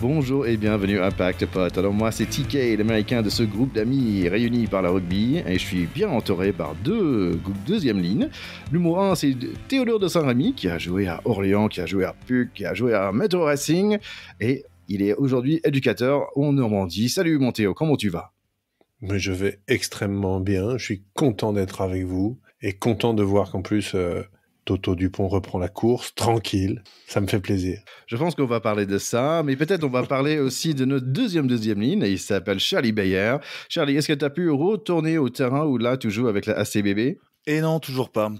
bonjour et bienvenue à Impact Pot. Alors moi c'est TK, l'américain de ce groupe d'amis réunis par le rugby et je suis bien entouré par deux deuxième lignes. Numéro 1 c'est Théodore de Saint-Rémy qui a joué à Orléans, qui a joué à Puck, qui a joué à Metro Racing et il est aujourd'hui éducateur en Normandie. Salut mon Théo, comment tu vas ? Mais je vais extrêmement bien, je suis content d'être avec vous et content de voir qu'en plus Toto Dupont reprend la course, tranquille, ça me fait plaisir. Je pense qu'on va parler de ça, mais peut-être on va parler aussi de notre deuxième ligne, et il s'appelle Charlie Bayer. Charlie, est-ce que tu as pu retourner au terrain où là tu joues avec la ACBB ? Et non, toujours pas.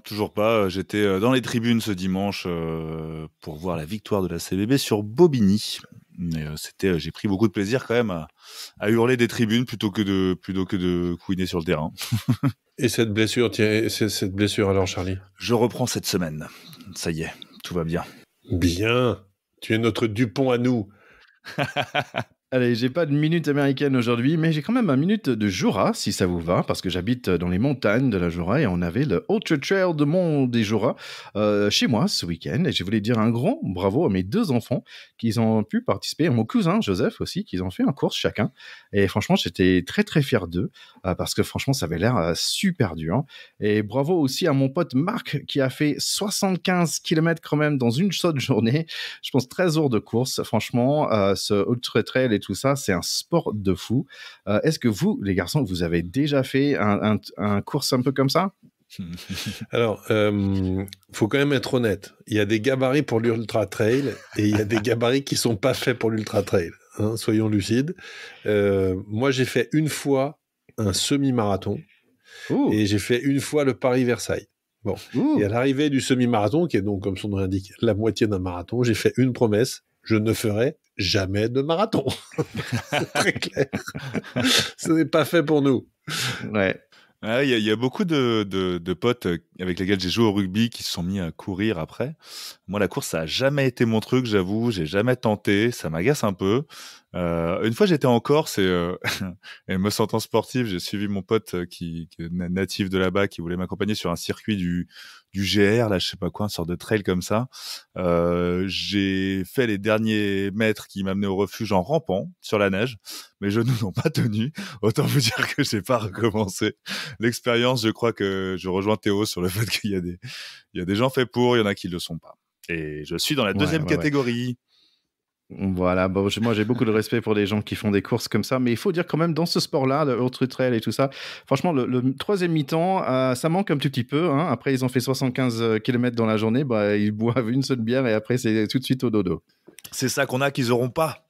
J'étais dans les tribunes ce dimanche pour voir la victoire de la CBB sur Bobigny. Mais j'ai pris beaucoup de plaisir quand même à hurler des tribunes plutôt que de couiner sur le terrain. Et cette blessure alors, Charlie ? Je reprends cette semaine. Ça y est, tout va bien. Bien. Tu es notre Dupont à nous. Allez, j'ai pas de minute américaine aujourd'hui, mais j'ai quand même une minute de Jura, si ça vous va, parce que j'habite dans les montagnes de la Jura et on avait le Ultra Trail de Mont des Jura chez moi ce week-end. Et je voulais dire un grand bravo à mes deux enfants qui ont pu participer, à mon cousin Joseph aussi, qui ont fait un course chacun. Et franchement, j'étais très très fier d'eux parce que franchement, ça avait l'air super dur. Et bravo aussi à mon pote Marc qui a fait 75 km quand même dans une seule journée. Je pense 13 heures de course. Franchement, ce Ultra Trail et tout ça, c'est un sport de fou. Est-ce que vous, les garçons, vous avez déjà fait un course un peu comme ça ? Alors, faut quand même être honnête. Il y a des gabarits pour l'ultra trail et il y a des gabarits qui sont pas faits pour l'ultra trail. Hein, soyons lucides. Moi, j'ai fait une fois un semi-marathon et j'ai fait une fois le Paris-Versailles. Bon. Et à l'arrivée du semi-marathon, qui est donc, comme son nom l'indique, la moitié d'un marathon, j'ai fait une promesse. Je ne ferai jamais de marathon. C'est très clair. Ce n'est pas fait pour nous. Ouais. Il y a beaucoup de potes avec lesquels j'ai joué au rugby qui se sont mis à courir après. Moi, la course, ça a jamais été mon truc, j'avoue. J'ai jamais tenté. Ça m'agace un peu. Une fois, j'étais en Corse et me sentant sportif, j'ai suivi mon pote qui est natif de là-bas, qui voulait m'accompagner sur un circuit du GR, là, je sais pas quoi, une sorte de trail comme ça. J'ai fait les derniers mètres qui m'amenaient au refuge en rampant sur la neige. Mes genoux n'ont pas tenu. Autant vous dire que j'ai pas recommencé l'expérience. Je crois que je rejoins Théo sur le fait qu'il y a des gens faits pour, il y en a qui le sont pas. Et je suis dans la deuxième catégorie. Voilà, bon, moi j'ai beaucoup de respect pour les gens qui font des courses comme ça, mais il faut dire quand même dans ce sport-là, le Ultra Trail et tout ça, franchement le troisième mi-temps, ça manque un petit peu. Hein. Après ils ont fait 75 km dans la journée, ils boivent une seule bière et après c'est tout de suite au dodo. C'est ça qu'on a qu'ils auront pas.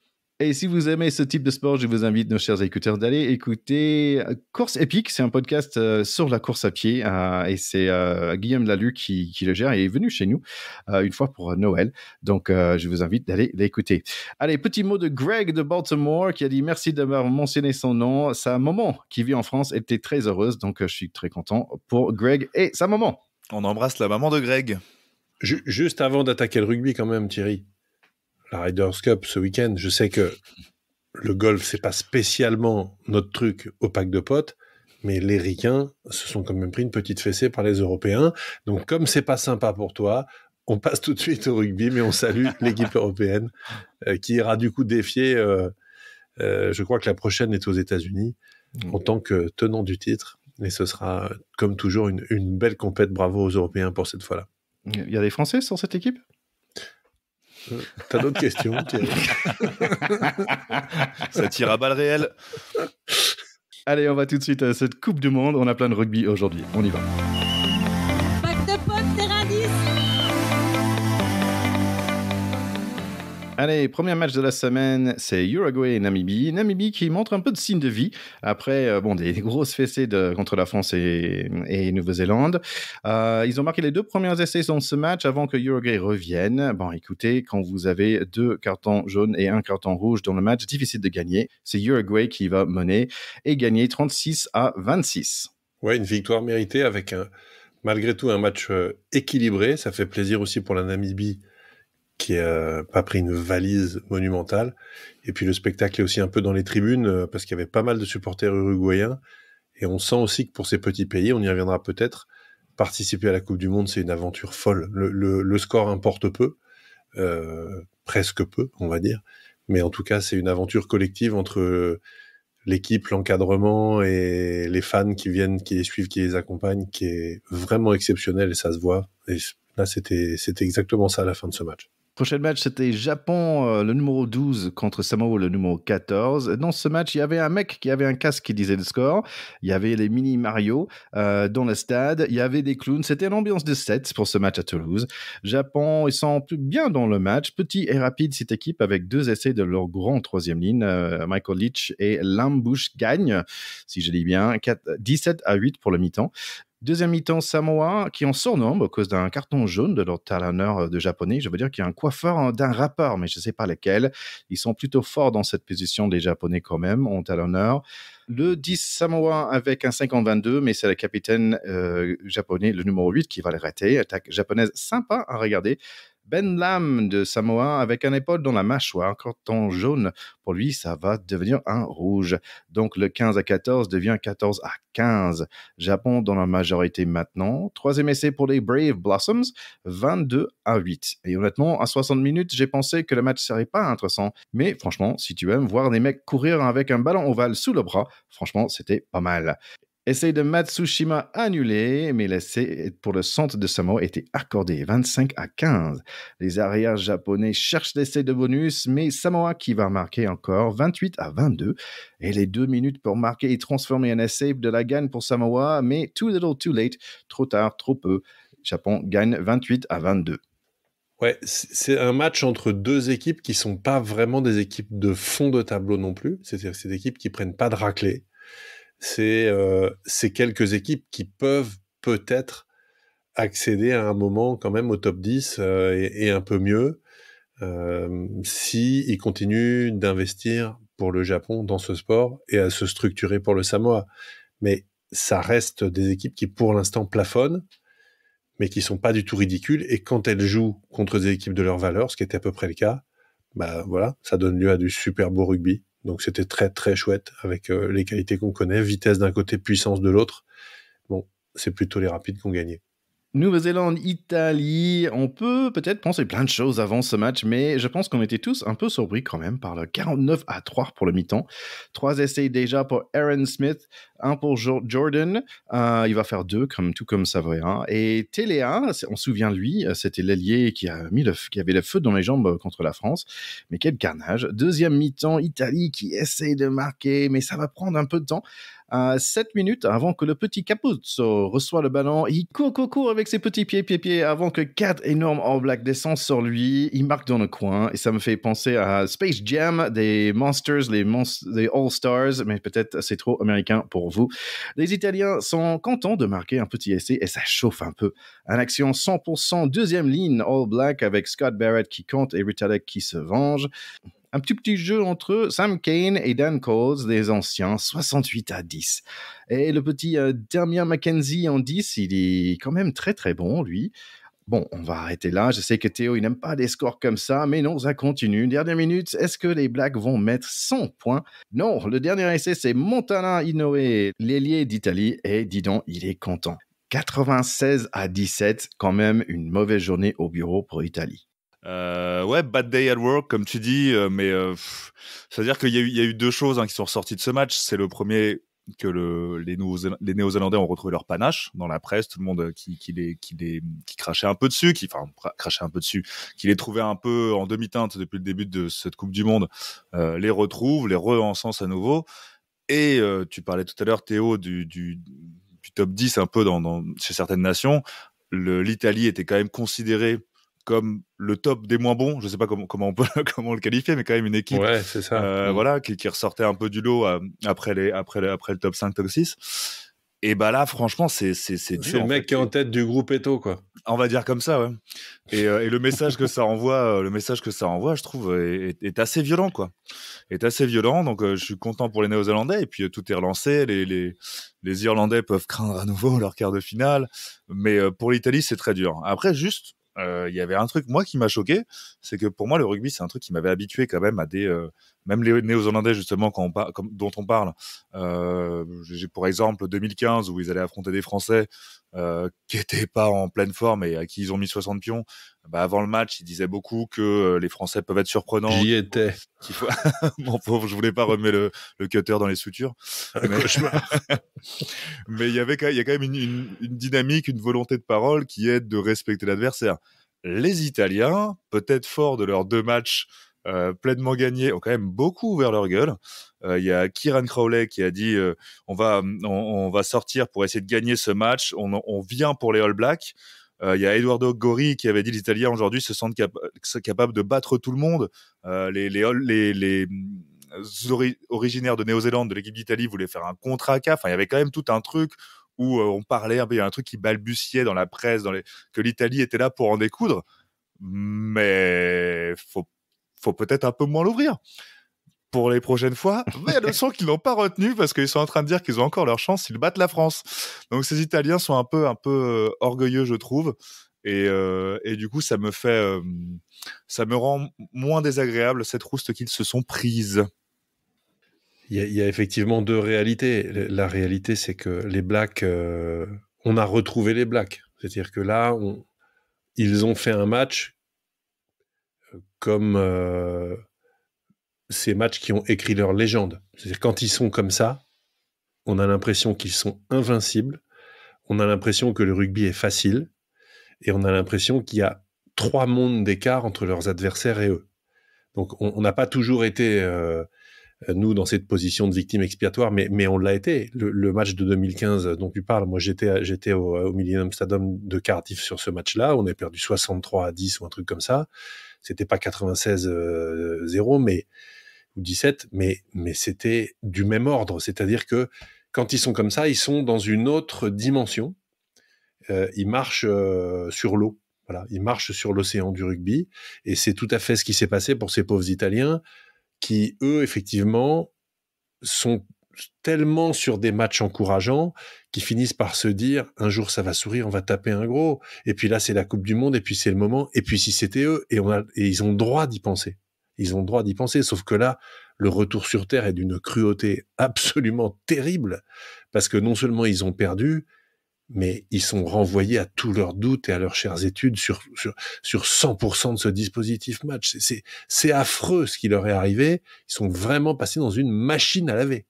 Et si vous aimez ce type de sport, je vous invite, nos chers écouteurs, d'aller écouter Course Épique. C'est un podcast sur la course à pied et c'est Guillaume Laluc qui le gère et est venu chez nous une fois pour Noël. Donc, je vous invite d'aller l'écouter. Allez, petit mot de Greg de Baltimore qui a dit merci d'avoir mentionné son nom. Sa maman qui vit en France était très heureuse. Donc, je suis très content pour Greg et sa maman. On embrasse la maman de Greg. Juste avant d'attaquer le rugby quand même, Thierry. La Riders Cup ce week-end, je sais que le golf, c'est pas spécialement notre truc au pack de potes, mais les Ricains se sont quand même pris une petite fessée par les Européens. Donc, comme c'est pas sympa pour toi, on passe tout de suite au rugby, mais on salue l'équipe européenne qui ira du coup défier, je crois que la prochaine est aux États-Unis, en tant que tenant du titre. Et ce sera, comme toujours, une belle compète. Bravo aux Européens pour cette fois-là. Il y a des Français sur cette équipe ? T'as d'autres questions, Thierry ? Ça tire à balles réelles. Allez, on va tout de suite à cette Coupe du Monde. On a plein de rugby aujourd'hui. On y va. Pack de potes, terrain 10. Allez, premier match de la semaine, c'est Uruguay et Namibie. Namibie qui montre un peu de signe de vie après des grosses fessées contre la France et Nouvelle-Zélande. Ils ont marqué les deux premiers essais dans ce match avant que Uruguay revienne. Bon, écoutez, quand vous avez 2 cartons jaunes et 1 carton rouge dans le match, difficile de gagner. C'est Uruguay qui va mener et gagner 36-26. Ouais, une victoire méritée avec malgré tout un match équilibré. Ça fait plaisir aussi pour la Namibie qui a pas pris une valise monumentale. Et puis le spectacle est aussi un peu dans les tribunes parce qu'il y avait pas mal de supporters uruguayens. Et on sent aussi que pour ces petits pays, on y reviendra peut-être, participer à la Coupe du Monde, c'est une aventure folle. Le score importe peu, presque peu, on va dire. Mais en tout cas, c'est une aventure collective entre l'équipe, l'encadrement et les fans qui viennent, qui les suivent, qui les accompagnent, qui est vraiment exceptionnelle et ça se voit. Et là, c'était exactement ça à la fin de ce match. Prochain match, c'était Japon, le numéro 12 contre Samoa, le numéro 14. Dans ce match, il y avait un mec qui avait un casque qui disait le score. Il y avait les mini Mario dans le stade. Il y avait des clowns. C'était une ambiance de 7 pour ce match à Toulouse. Japon, ils sont bien dans le match. Petit et rapide, cette équipe, avec 2 essais de leur grand troisième ligne. Michael Leach et Lambush gagnent, si je dis bien, 17-8 pour le mi-temps. Deuxième mi-temps, Samoa, qui en surnombre à cause d'un carton jaune de leur talonneur de japonais. Je veux dire qu'il y a un coiffeur d'un rappeur, mais je ne sais pas lequel. Ils sont plutôt forts dans cette position, les japonais quand même, en talonneur. Le 10 Samoa avec un 50-22, mais c'est le capitaine japonais, le numéro 8, qui va les rater. Attaque japonaise sympa à regarder. Ben Lam de Samoa avec un épaule dans la mâchoire, carton jaune. Pour lui, ça va devenir un rouge. Donc le 15-14 devient 14-15. Japon dans la majorité maintenant. Troisième essai pour les Brave Blossoms, 22-8. Et honnêtement, à 60 minutes, j'ai pensé que le match serait pas intéressant. Mais franchement, si tu aimes voir des mecs courir avec un ballon ovale sous le bras, franchement, c'était pas mal. Essai de Matsushima annulé, mais l'essai pour le centre de Samoa était accordé 25-15. Les arrières japonais cherchent l'essai de bonus, mais Samoa qui va marquer encore 28-22. Et les 2 minutes pour marquer et transformer un essai de la gagne pour Samoa, mais too little, too late, trop tard, trop peu. Japon gagne 28-22. Ouais, c'est un match entre 2 équipes qui sont pas vraiment des équipes de fond de tableau non plus. C'est-à-dire c'est des équipes qui prennent pas de raclée. C'est quelques équipes qui peuvent peut-être accéder à un moment quand même au top 10 et un peu mieux si ils continuent d'investir pour le Japon dans ce sport et à se structurer pour le Samoa. Mais ça reste des équipes qui pour l'instant plafonnent, mais qui sont pas du tout ridicules. Et quand elles jouent contre des équipes de leur valeur, ce qui était à peu près le cas, bah voilà, ça donne lieu à du super beau rugby. Donc c'était très très chouette avec les qualités qu'on connaît, vitesse d'un côté, puissance de l'autre. Bon, c'est plutôt les rapides qui ont gagné. Nouvelle-Zélande, Italie, on peut peut-être penser plein de choses avant ce match, mais je pense qu'on était tous un peu surpris quand même par le 49-3 pour le mi-temps. 3 essais déjà pour Aaron Smith, 1 pour Jordan, il va faire 2 tout comme Savoyen. Et Téléa, on se souvient de lui, c'était l'ailier qui avait le feu dans les jambes contre la France, mais quel carnage. Deuxième mi-temps, Italie qui essaie de marquer, mais ça va prendre un peu de temps. 7 minutes avant que le petit Capuzzo reçoit le ballon, il court avec ses petits pieds avant que 4 énormes All Blacks descendent sur lui. Il marque dans le coin et ça me fait penser à Space Jam des Monsters, les All Stars, mais peut-être c'est trop américain pour vous. Les Italiens sont contents de marquer un petit essai et ça chauffe un peu. Une action 100% deuxième ligne All Black avec Scott Barrett qui compte et Ritalek qui se venge. Un petit jeu entre Sam Cane et Dan Coles, des anciens, 68-10. Et le petit Damien McKenzie en 10, il est quand même très très bon, lui. Bon, on va arrêter là. Je sais que Théo, il n'aime pas des scores comme ça, mais non, ça continue. Dernière minute, est-ce que les Blacks vont mettre 100 points? Non, le dernier essai, c'est Montana Inoue, l'ailier d'Italie, et dis donc, il est content. 96-17, quand même une mauvaise journée au bureau pour l'Italie. Ouais, bad day at work, comme tu dis, mais c'est-à-dire qu'il y a eu 2 choses qui sont ressorties de ce match. C'est le premier, que les Néo-Zélandais ont retrouvé leur panache dans la presse, tout le monde qui crachait un peu dessus, qui les trouvait un peu en demi-teinte depuis le début de cette Coupe du Monde, les retrouve, les re-encense à nouveau. Et tu parlais tout à l'heure, Théo, du top 10 un peu chez certaines nations. L'Italie était quand même considérée comme le top des moins bons, je sais pas comment on le qualifier, mais quand même une équipe, ouais, c'est ça. voilà, qui ressortait un peu du lot après le top 5, top 6. Et bah là, franchement, c'est dur. C'est le mec qui est en tête du groupe Eto, quoi. On va dire comme ça, ouais. Et le message que ça envoie, je trouve, est assez violent, quoi. Est assez violent. Donc, je suis content pour les Néo-Zélandais. Et puis, tout est relancé. Les Irlandais peuvent craindre à nouveau leur quart de finale. Mais pour l'Italie, c'est très dur. Après, juste, il y avait un truc, moi, qui m'a choqué. C'est que pour moi, le rugby, c'est un truc qui m'avait habitué quand même à des même les Néo-Zélandais justement dont on parle, j'ai pour exemple 2015 où ils allaient affronter des Français qui étaient pas en pleine forme et à qui ils ont mis 60 pions. Avant le match, ils disaient beaucoup que les Français peuvent être surprenants. J'y étais. Mon pauvre, je voulais pas remettre le cutter dans les sutures. Mais il y a quand même une dynamique, une volonté de parole qui est de respecter l'adversaire. Les Italiens, peut-être forts de leurs 2 matchs pleinement gagnés, ont quand même beaucoup ouvert leur gueule. Il y a Kieran Crowley qui a dit on va sortir pour essayer de gagner ce match, on vient pour les All Blacks. Il y a Eduardo Gori qui avait dit les Italiens aujourd'hui se sentent capables de battre tout le monde. Les originaires de Néo-Zélande, de l'équipe d'Italie, voulaient faire un contre-ACA. Enfin, il y avait quand même tout un truc où on parlait, il y a un truc qui balbutiait dans la presse, que l'Italie était là pour en découdre. Mais faut peut-être un peu moins l'ouvrir pour les prochaines fois. Mais le son qu'ils n'ont pas retenu parce qu'ils sont en train de dire qu'ils ont encore leur chance s'ils battent la France. Donc ces Italiens sont un peu orgueilleux, je trouve. Et du coup, ça me rend moins désagréable cette rouste qu'ils se sont prises. Il y a effectivement 2 réalités. La réalité, c'est que les Blacks, on a retrouvé les Blacks. C'est-à-dire que là, ils ont fait un match comme ces matchs qui ont écrit leur légende. C'est-à-dire quand ils sont comme ça, on a l'impression qu'ils sont invincibles, on a l'impression que le rugby est facile, et on a l'impression qu'il y a 3 mondes d'écart entre leurs adversaires et eux. Donc on n'a pas toujours été... nous, dans cette position de victime expiatoire, mais on l'a été. Le match de 2015 dont tu parles, moi j'étais au Millennium Stadium de Cardiff sur ce match-là, on a perdu 63-10 ou un truc comme ça. C'était pas 96-0, ou 17, mais c'était du même ordre. C'est-à-dire que quand ils sont comme ça, ils sont dans une autre dimension. Ils marchent sur l'eau. Voilà, ils marchent sur l'océan du rugby. Et c'est tout à fait ce qui s'est passé pour ces pauvres Italiens qui, eux, effectivement, sont tellement sur des matchs encourageants qu'ils finissent par se dire un jour ça va sourire, on va taper un gros, et puis là c'est la Coupe du Monde, et puis c'est le moment, et puis si c'était eux, et ils ont le droit d'y penser. Ils ont le droit d'y penser, sauf que là, le retour sur Terre est d'une cruauté absolument terrible, parce que non seulement ils ont perdu, mais ils sont renvoyés à tous leurs doutes et à leurs chères études sur 100% de ce dispositif match. C'est affreux ce qui leur est arrivé. Ils sont vraiment passés dans une machine à laver.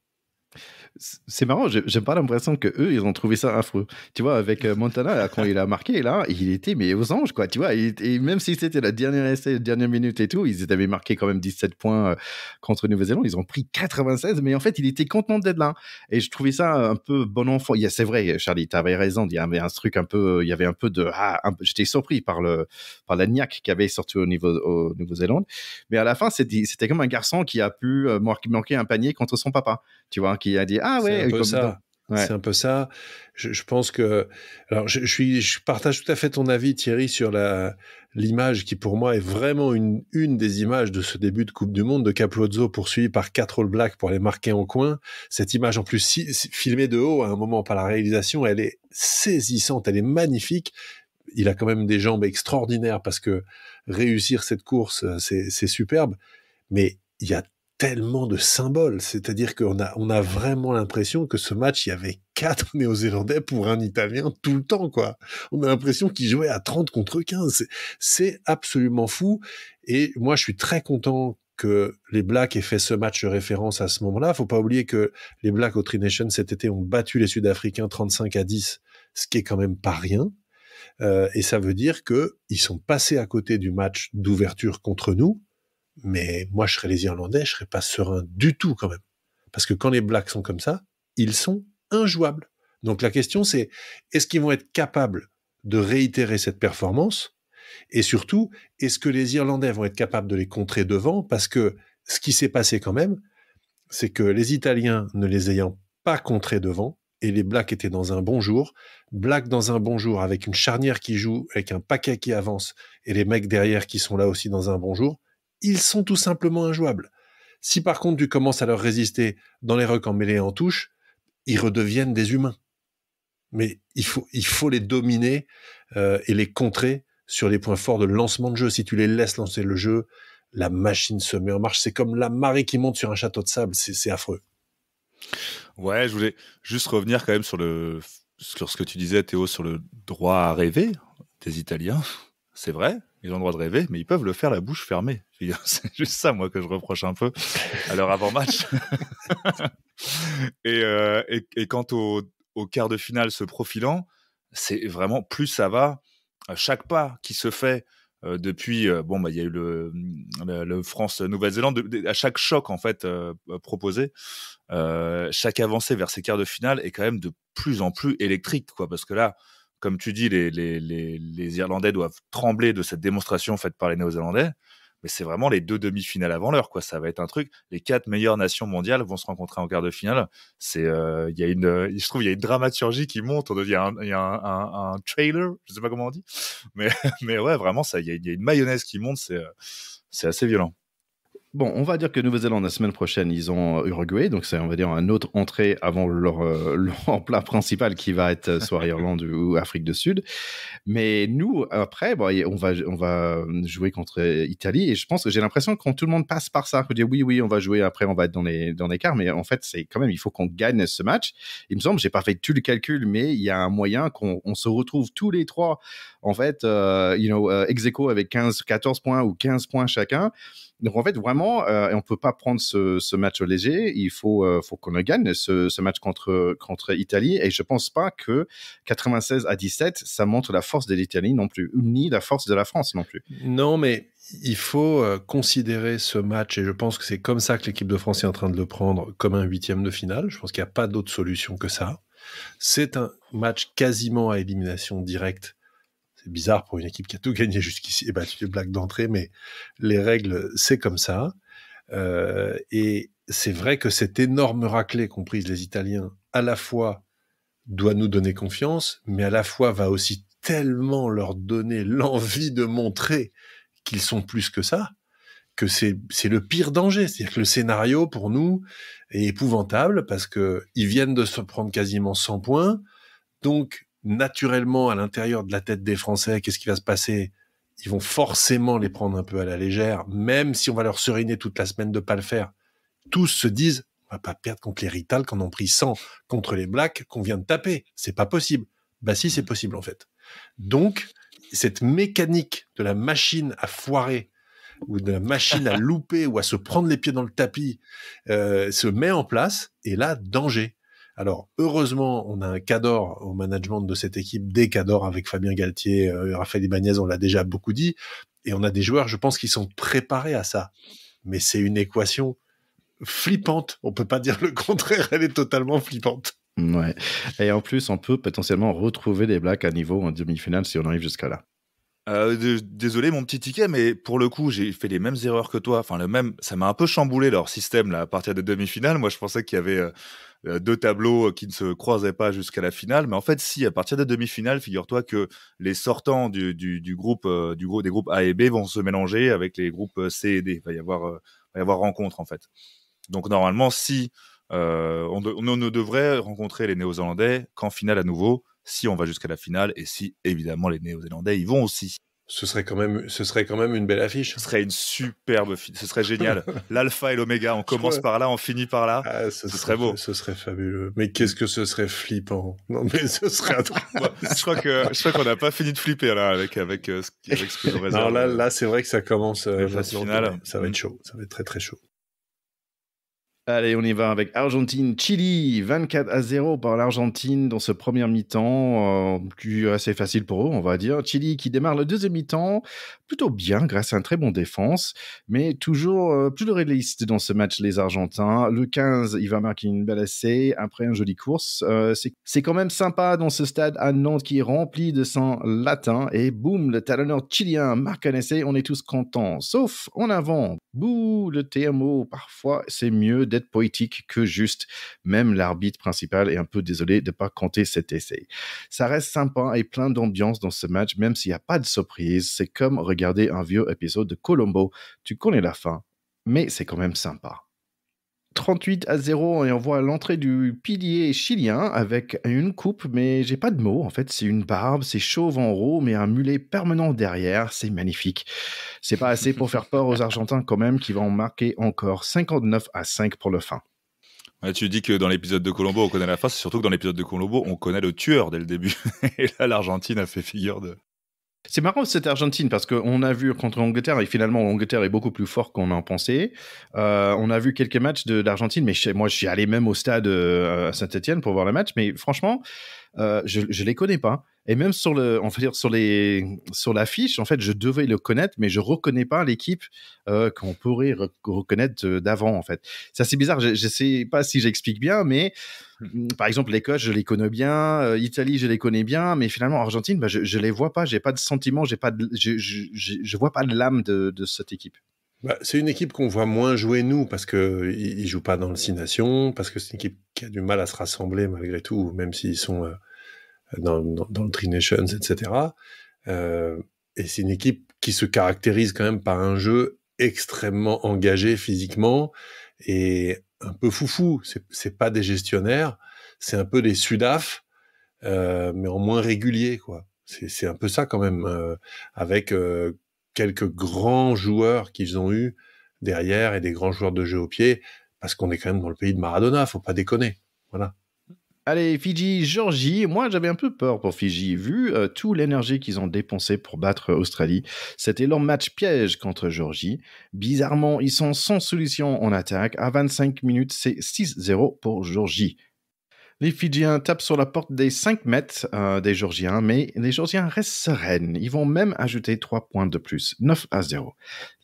C'est marrant, j'ai pas l'impression que eux ils ont trouvé ça affreux. Tu vois, avec Montana, là, quand il a marqué, là, il était mais aux anges, quoi. Tu vois, et même si c'était la dernière essai, la dernière minute et tout, ils avaient marqué quand même 17 points contre Nouvelle-Zélande. Ils ont pris 96, mais en fait, il était content d'être là. Et je trouvais ça un peu bon enfant. C'est vrai, Charlie, tu avais raison. Il y avait un truc un peu, il y avait un peu de, j'étais surpris par la niaque qui avait sorti au Nouvelle-Zélande. Mais à la fin, c'était comme un garçon qui a pu manquer un panier contre son papa. Tu vois, qui a dit ouais, c'est un peu ça. Ouais. C'est un peu ça. Je pense que, alors, je partage tout à fait ton avis, Thierry, sur l'image qui, pour moi, est vraiment une des images de ce début de Coupe du Monde de Capozzo poursuivi par 4 All Blacks pour aller marquer en coin. Cette image, en plus, filmée de haut, à un moment par la réalisation, elle est saisissante, elle est magnifique. Il a quand même des jambes extraordinaires parce que réussir cette course, c'est superbe. Mais il y a tellement de symboles, c'est-à-dire qu'on a vraiment l'impression que ce match, il y avait 4 Néo-Zélandais pour un Italien tout le temps, quoi. On a l'impression qu'ils jouaient à 30 contre 15. C'est absolument fou. Et moi, je suis très content que les Blacks aient fait ce match référence à ce moment-là. Faut pas oublier que les Blacks au Tri Nations cet été ont battu les Sud-Africains 35-10, ce qui est quand même pas rien. Et ça veut dire que ils sont passés à côté du match d'ouverture contre nous. Mais moi, je serais les Irlandais, je serais pas serein du tout quand même. Parce que quand les Blacks sont comme ça, ils sont injouables. Donc la question c'est, est-ce qu'ils vont être capables de réitérer cette performance? Et surtout, est-ce que les Irlandais vont être capables de les contrer devant? Parce que ce qui s'est passé quand même, c'est que les Italiens ne les ayant pas contrés devant, et les Blacks étaient dans un bon jour, Blacks dans un bon jour avec une charnière qui joue, avec un paquet qui avance, et les mecs derrière qui sont là aussi dans un bon jour, ils sont tout simplement injouables. Si par contre tu commences à leur résister dans les rucks en mêlée et en touche, ils redeviennent des humains. Mais il faut les dominer et les contrer sur les points forts de lancement de jeu. Si tu les laisses lancer le jeu, la machine se met en marche. C'est comme la marée qui monte sur un château de sable. C'est affreux. Ouais, je voulais juste revenir quand même sur ce que tu disais, Théo, sur le droit à rêver des Italiens. C'est vrai, ils ont le droit de rêver, mais ils peuvent le faire la bouche fermée. Je veux dire, c'est juste ça, moi, que je reproche un peu à leur avant-match. Et quant au quart de finale se profilant, c'est vraiment, plus ça va, chaque pas qui se fait depuis, il y a eu le France-Nouvelle-Zélande, à chaque choc, en fait, proposé, chaque avancée vers ces quarts de finale est quand même de plus en plus électrique, quoi, parce que là, comme tu dis, les Irlandais doivent trembler de cette démonstration faite par les Néo-Zélandais, mais c'est vraiment les 2 demi-finales avant l'heure, quoi. Ça va être un truc. Les 4 meilleures nations mondiales vont se rencontrer en quart de finale. Je trouve, il y a une dramaturgie qui monte. Il y a un trailer, je sais pas comment on dit, mais ouais, vraiment, il y a une mayonnaise qui monte. C'est assez violent. Bon, on va dire que Nouvelle-Zélande, la semaine prochaine, ils ont Uruguay, donc c'est, on va dire, un autre entrée avant leur plat principal qui va être soit Irlande ou Afrique du Sud. Mais nous, après, on va jouer contre Italie, et je pense que j'ai l'impression que tout le monde passe par ça, qu'on dit oui, on va jouer, après on va être dans les quarts, mais en fait, c'est quand même, il faut qu'on gagne ce match. Il me semble, j'ai pas fait tout le calcul, mais il y a un moyen qu'on se retrouve tous les trois, en fait, ex aequo avec 14 points ou 15 points chacun. Donc en fait, vraiment, on peut pas prendre ce match au léger. Il faut qu'on le gagne, ce match contre Italie. Et je pense pas que 96-17, ça montre la force de l'Italie non plus, ni la force de la France non plus. Non, mais il faut considérer ce match, et je pense que c'est comme ça que l'équipe de France est en train de le prendre, comme un 8e de finale. Je pense qu'il n'y a pas d'autre solution que ça. C'est un match quasiment à élimination directe. C'est bizarre pour une équipe qui a tout gagné jusqu'ici. Tu fais blague d'entrée, mais les règles, c'est comme ça. Et c'est vrai que cette énorme raclée qu'ont prise les Italiens, à la fois doit nous donner confiance, mais à la fois va aussi tellement leur donner l'envie de montrer qu'ils sont plus que ça, que c'est le pire danger. C'est-à-dire que le scénario, pour nous, est épouvantable, parce que ils viennent de se prendre quasiment 100 points. Donc, naturellement, à l'intérieur de la tête des Français, qu'est-ce qui va se passer ? Ils vont forcément les prendre un peu à la légère, même si on va leur seriner toute la semaine de pas le faire. Tous se disent, on va pas perdre contre les Rital qu'on en pris 100 contre les Blacks qu'on vient de taper. C'est pas possible. Bah si, c'est possible en fait. Donc, cette mécanique de la machine à foirer, ou de la machine à louper, ou à se prendre les pieds dans le tapis, se met en place, et là, danger. Alors, heureusement, on a un Cador au management de cette équipe, des Cador avec Fabien Galtier, Raphaël Ibanez, on l'a déjà beaucoup dit, et on a des joueurs, je pense, qui sont préparés à ça. Mais c'est une équation flippante. On peut pas dire le contraire, elle est totalement flippante. Ouais. Et en plus, on peut potentiellement retrouver des Blacks à niveau en demi-finale si on arrive jusqu'à là. Désolé mon petit ticket, mais pour le coup j'ai fait les mêmes erreurs que toi. Enfin ça m'a un peu chamboulé leur système là à partir des demi-finales. Moi je pensais qu'il y avait 2 tableaux qui ne se croisaient pas jusqu'à la finale, mais en fait si, à partir des demi-finales, figure-toi que les sortants du groupe des groupes A et B vont se mélanger avec les groupes C et D. Il va y avoir rencontre en fait. Donc normalement si on ne devrait rencontrer les Néo-Zélandais qu'en finale à nouveau, si on va jusqu'à la finale, et si évidemment les Néo-Zélandais y vont aussi. Ce serait quand même une belle affiche. Ce serait une superbe ce serait génial. L'alpha et l'oméga, on commence par là, on finit par là. Ah, ce serait beau. Ce serait fabuleux. Mais qu'est-ce que ce serait flippant. Non mais ce serait je crois qu'on n'a pas fini de flipper là avec ce que nous réserve. Non, là c'est vrai que ça commence la finale. Ça va être chaud, ça va être très très chaud. Allez, on y va avec Argentine-Chili, 24-0 par l'Argentine dans ce premier mi-temps, assez facile pour eux, on va dire. Chili qui démarre le deuxième mi-temps plutôt bien grâce à un très bon défense, mais toujours plus de réaliste dans ce match, les Argentins. Le 15, il va marquer une belle essai après une jolie course. C'est quand même sympa dans ce stade à Nantes qui est rempli de sang latin, et boum, le talonneur chilien marque un essai, on est tous contents, sauf en avant. Bouh, le TMO, parfois c'est mieux d'être poétique que juste. Même l'arbitre principal est un peu désolé de ne pas compter cet essai. Ça reste sympa et plein d'ambiance dans ce match, même s'il n'y a pas de surprise. C'est comme regarder un vieux épisode de Columbo. Tu connais la fin, mais c'est quand même sympa. 38-0 et on voit l'entrée du pilier chilien avec une coupe, mais j'ai pas de mots. En fait, c'est une barbe, c'est chauve en haut, mais un mulet permanent derrière. C'est magnifique. C'est pas assez pour faire peur aux Argentins quand même, qui vont marquer encore 59-5 pour le fin. Ouais, tu dis que dans l'épisode de Colombo, on connaît la fin. C'est surtout que dans l'épisode de Colombo, on connaît le tueur dès le début. Et là, l'Argentine a fait figure de... C'est marrant cette Argentine parce qu'on a vu contre l'Angleterre et finalement l'Angleterre est beaucoup plus fort qu'on en pensait. On a vu quelques matchs de l'Argentine, mais moi je suis allé même au stade à Saint-Etienne pour voir le match, mais franchement je les connais pas. Et même sur l'affiche, en fait, je devais le connaître, mais je reconnais pas l'équipe qu'on pourrait reconnaître d'avant, en fait. Ça, c'est bizarre. Je sais pas si j'explique bien, mais par exemple, l'Écosse, je les connais bien. Italie, je les connais bien, mais finalement, Argentine, je les vois pas. J'ai pas de sentiment. Je vois pas de l'âme de cette équipe. C'est une équipe qu'on voit moins jouer nous parce que ils jouent pas dans le 6 Nations, parce que c'est une équipe qui a du mal à se rassembler malgré tout, même s'ils sont dans le Tri Nations, etc. Et c'est une équipe qui se caractérise quand même par un jeu extrêmement engagé physiquement et un peu foufou. C'est pas des gestionnaires, c'est un peu des Sudaf, mais en moins régulier, quoi. C'est un peu ça quand même, avec quelques grands joueurs qu'ils ont eu derrière et des grands joueurs de jeu au pied, parce qu'on est quand même dans le pays de Maradona, faut pas déconner. Voilà. Allez, Fidji, Géorgie. Moi, j'avais un peu peur pour Fidji, vu toute l'énergie qu'ils ont dépensée pour battre Australie. C'était leur match piège contre Géorgie. Bizarrement, ils sont sans solution en attaque. À 25 minutes, c'est 6-0 pour Géorgie. Les Fidjiens tapent sur la porte des 5 mètres des Géorgiens, mais les Géorgiens restent sereines. Ils vont même ajouter 3 points de plus, 9-0.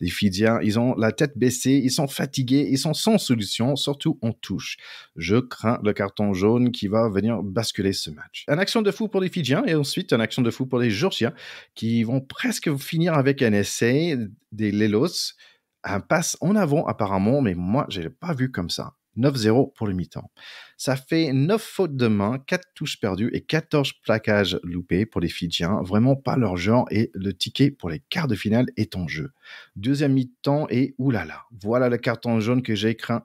Les Fidjiens, ils ont la tête baissée, ils sont fatigués, ils sont sans solution, surtout en touche. Je crains le carton jaune qui va venir basculer ce match. Un action de fou pour les Fidjiens et ensuite un action de fou pour les Géorgiens qui vont presque finir avec un essai des Lelos. Un passe en avant apparemment, mais moi, je l'ai pas vu comme ça. 9-0 pour le mi-temps. Ça fait 9 fautes de main, 4 touches perdues et 14 plaquages loupés pour les Fidjiens. Vraiment pas leur genre et le ticket pour les quarts de finale est en jeu. Deuxième mi-temps et oulala. Voilà le carton jaune que j'ai craint.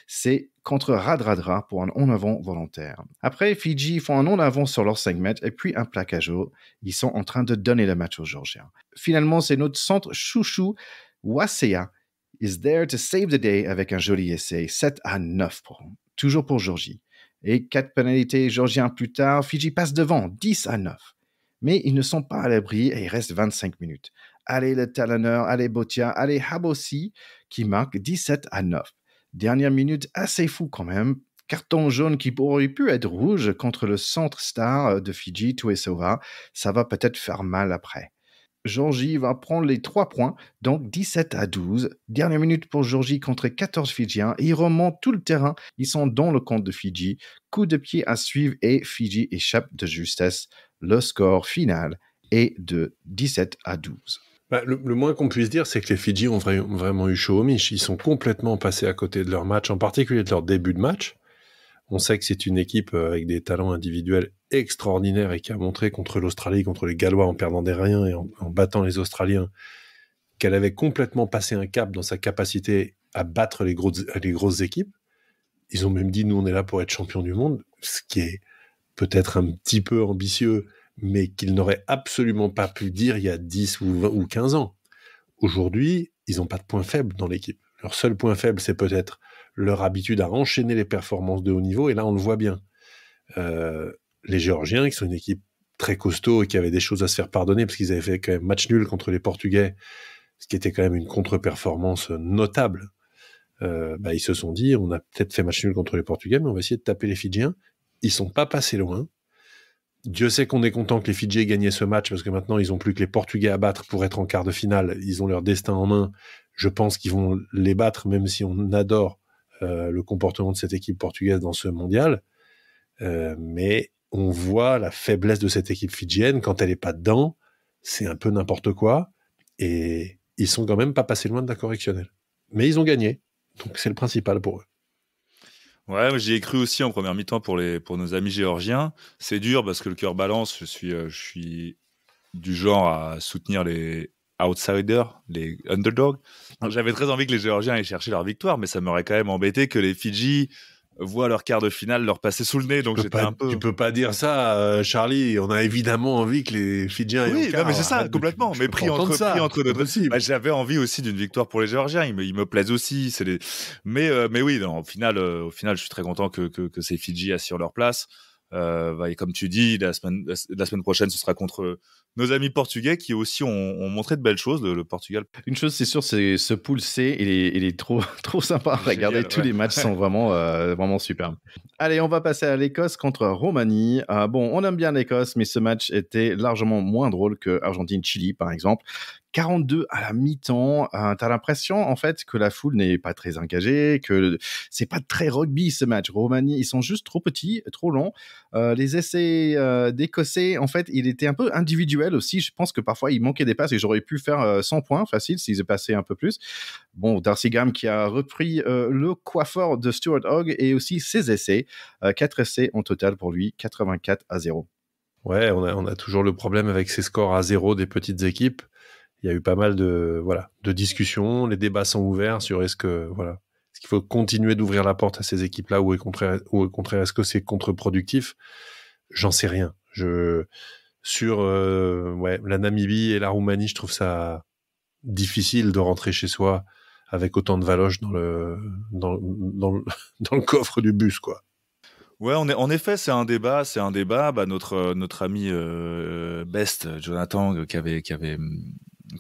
C'est contre Radradra pour un en-avant volontaire. Après, Fidji font un en-avant sur leurs 5 mètres et puis un plaquage haut. Ils sont en train de donner le match aux Géorgiens. Finalement, c'est notre centre chouchou, Wasea, is there to save the day avec un joli essai, 7-9 toujours pour Géorgie. Et 4 pénalités géorgiens plus tard, Fidji passe devant, 10-9. Mais ils ne sont pas à l'abri et il reste 25 minutes. Allez le talonneur, allez Botia, allez Habossi qui marque 17-9. Dernière minute assez fou quand même. Carton jaune qui aurait pu être rouge contre le centre star de Fidji, Tuisova. Ça va peut-être faire mal après. Géorgie va prendre les 3 points, donc 17-12. Dernière minute pour Géorgie contre 14 Fidjiens. Ils remontent tout le terrain. Ils sont dans le compte de Fidji. Coup de pied à suivre et Fidji échappe de justesse. Le score final est de 17-12. Le moins qu'on puisse dire, c'est que les Fidji ont vraiment eu chaud au mich. Ils sont complètement passés à côté de leur match, en particulier de leur début de match. On sait que c'est une équipe avec des talents individuels extraordinaires et qui a montré contre l'Australie, contre les Gallois, en perdant des riens et en battant les Australiens, qu'elle avait complètement passé un cap dans sa capacité à battre les grosses équipes. Ils ont même dit, nous, on est là pour être champion du monde, ce qui est peut-être un petit peu ambitieux, mais qu'ils n'auraient absolument pas pu dire il y a 10 ou 20 ou 15 ans. Aujourd'hui, ils n'ont pas de point faible dans l'équipe. Leur seul point faible, c'est peut-être leur habitude à enchaîner les performances de haut niveau, et là, on le voit bien. Les Géorgiens, qui sont une équipe très costaud et qui avait des choses à se faire pardonner, parce qu'ils avaient fait quand même match nul contre les Portugais, ce qui était quand même une contre-performance notable. Ils se sont dit, on a peut-être fait match nul contre les Portugais, mais on va essayer de taper les Fidjiens. Ils sont pas passés loin. Dieu sait qu'on est content que les Fidji aient gagné ce match, parce que maintenant, ils ont plus que les Portugais à battre pour être en quart de finale. Ils ont leur destin en main. Je pense qu'ils vont les battre, même si on adore le comportement de cette équipe portugaise dans ce mondial. Mais on voit la faiblesse de cette équipe fidjienne. Quand elle est pas dedans, c'est un peu n'importe quoi. Et ils sont quand même pas passés loin de la correctionnelle. Mais ils ont gagné. Donc c'est le principal pour eux. Ouais, j'y ai cru aussi en première mi-temps pour nos amis géorgiens. C'est dur parce que le cœur balance. Je suis du genre à soutenir outsiders, les underdogs. J'avais très envie que les Géorgiens aillent chercher leur victoire, mais ça m'aurait quand même embêté que les Fidji voient leur quart de finale leur passer sous le nez. Donc j'étais un peu... Tu peux pas dire ça, Charlie. On a évidemment envie que les Fidjiens aillent Oui, en quart. non, mais c'est ça, complètement. Mais pris entre deux. Bah, j'avais envie aussi d'une victoire pour les Géorgiens. Ils me plaisent aussi. Mais oui, non, au final, je suis très content que ces Fidji assurent leur place. Et comme tu dis, la semaine prochaine, ce sera contre nos amis portugais qui aussi ont montré de belles choses, le Portugal. Une chose, c'est sûr, c'est ce pool C, il est trop sympa à regarder. Génial, tous les matchs sont vraiment superbes. Allez, on va passer à l'Écosse contre Roumanie. Bon, on aime bien l'Écosse, mais ce match était largement moins drôle que Argentine-Chili, par exemple. 42 à la mi-temps. T'as l'impression, en fait, que la foule n'est pas très engagée, que c'est pas très rugby, ce match. Roumanie, ils sont juste trop petits, trop longs. Les essais d'Écossais, en fait, il était un peu individuel aussi. Je pense que parfois, il manquait des passes et j'aurais pu faire 100 points facile s'ils avaient passé un peu plus. Bon, Darcy Graham qui a repris le coiffeur de Stuart Hogg et aussi ses essais. 4 essais en total pour lui, 84-0. Ouais, on a toujours le problème avec ces scores à 0 des petites équipes. Il y a eu pas mal de discussions, les débats sont ouverts sur est-ce qu'il faut continuer d'ouvrir la porte à ces équipes-là ou au contraire est-ce que c'est contre-productif? J'en sais rien. Sur la Namibie et la Roumanie, je trouve ça difficile de rentrer chez soi avec autant de valoche dans le coffre du bus, quoi. Ouais, en effet, c'est un débat. Bah, notre ami Best, Jonathan,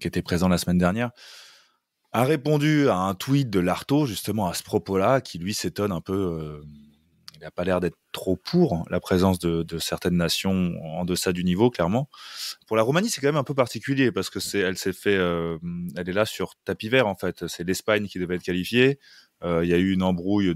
qui était présent la semaine dernière, a répondu à un tweet de Lartaud, justement, à ce propos-là, qui lui s'étonne un peu. Il n'a pas l'air d'être trop pour la présence de certaines nations en deçà du niveau, clairement. Pour la Roumanie, c'est quand même un peu particulier, parce que elle est là sur tapis vert, en fait. C'est l'Espagne qui devait être qualifiée. Il y a eu une embrouille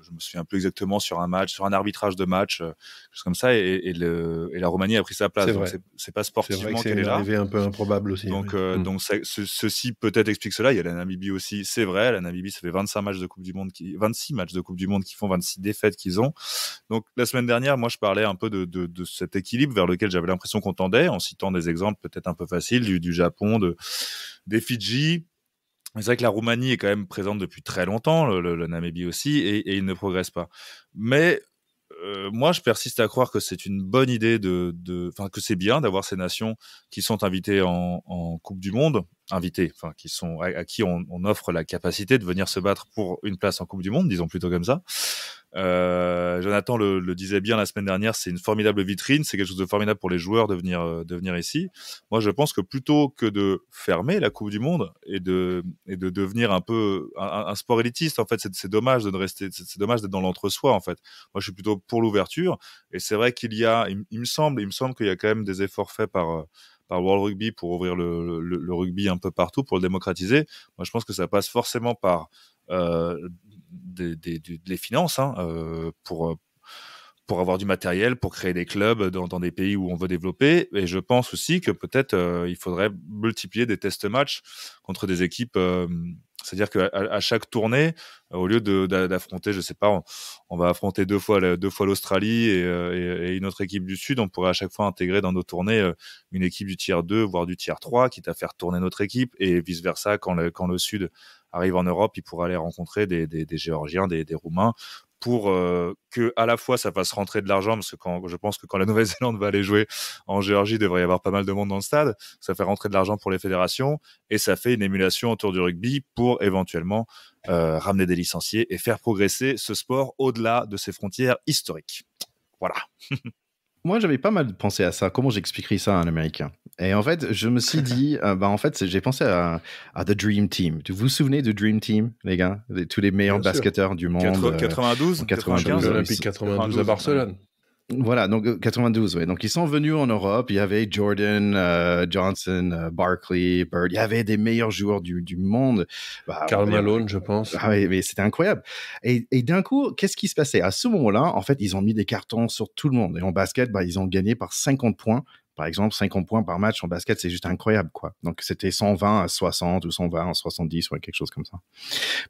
je me souviens plus exactement sur un arbitrage de match, chose comme ça, et la Roumanie a pris sa place. Donc c'est pas sportivement qu'elle est là. C'est arrivé un peu improbable aussi. Donc ceci peut-être explique cela. Il y a la Namibie aussi, c'est vrai. La Namibie, ça fait 26 matchs de Coupe du Monde qui font 26 défaites qu'ils ont. Donc la semaine dernière, moi je parlais un peu de cet équilibre vers lequel j'avais l'impression qu'on tendait, en citant des exemples peut-être un peu faciles du Japon, des Fidji. C'est vrai que la Roumanie est quand même présente depuis très longtemps, le Namibie aussi, et il ne progresse pas. Mais moi, je persiste à croire que c'est une bonne idée que c'est bien d'avoir ces nations qui sont invitées en Coupe du Monde, à qui on offre la capacité de venir se battre pour une place en Coupe du Monde, disons plutôt comme ça. Jonathan le disait bien la semaine dernière, c'est une formidable vitrine, c'est quelque chose de formidable pour les joueurs de venir ici. Moi, je pense que plutôt que de fermer la Coupe du Monde et de devenir un peu un sport élitiste, en fait, c'est dommage c'est dommage d'être dans l'entre-soi, en fait. Moi, je suis plutôt pour l'ouverture, et c'est vrai qu'il me semble qu'il y a quand même des efforts faits par World Rugby pour ouvrir le rugby un peu partout, pour le démocratiser. Moi, je pense que ça passe forcément par des finances, pour avoir du matériel, pour créer des clubs dans des pays où on veut développer. Et je pense aussi que peut-être il faudrait multiplier des test matchs contre des équipes. C'est-à-dire qu'à chaque tournée, au lieu d'affronter, je sais pas, on va affronter deux fois l'Australie et une autre équipe du Sud, on pourrait à chaque fois intégrer dans nos tournées une équipe du tiers 2, voire du tiers 3, quitte à faire tourner notre équipe, et vice-versa, quand le Sud arrive en Europe, il pourra aller rencontrer des Géorgiens, des Roumains, pour que à la fois ça fasse rentrer de l'argent, parce que je pense que quand la Nouvelle-Zélande va aller jouer en Géorgie, il devrait y avoir pas mal de monde dans le stade. Ça fait rentrer de l'argent pour les fédérations, et ça fait une émulation autour du rugby pour éventuellement ramener des licenciés et faire progresser ce sport au-delà de ses frontières historiques. Voilà. Moi, j'avais pas mal pensé à ça. Comment j'expliquerais ça à un Américain? Et en fait, je me suis dit, j'ai pensé à The Dream Team. Vous vous souvenez de Dream Team, les gars? Tous les meilleurs basketteurs du monde. 92, 95, Olympique 92 à Barcelone. Voilà, donc 92, ouais. Donc ils sont venus en Europe, il y avait Jordan, Johnson, Barkley, Bird, il y avait des meilleurs joueurs du monde. Karl Malone, je pense. Ah oui, mais c'était incroyable. Et d'un coup, qu'est-ce qui se passait? À ce moment-là, en fait, ils ont mis des cartons sur tout le monde. Et en basket, ils ont gagné par 50 points. Par exemple, 50 points par match en basket, c'est juste incroyable, quoi. Donc c'était 120 à 60 ou 120 à 70, ou quelque chose comme ça.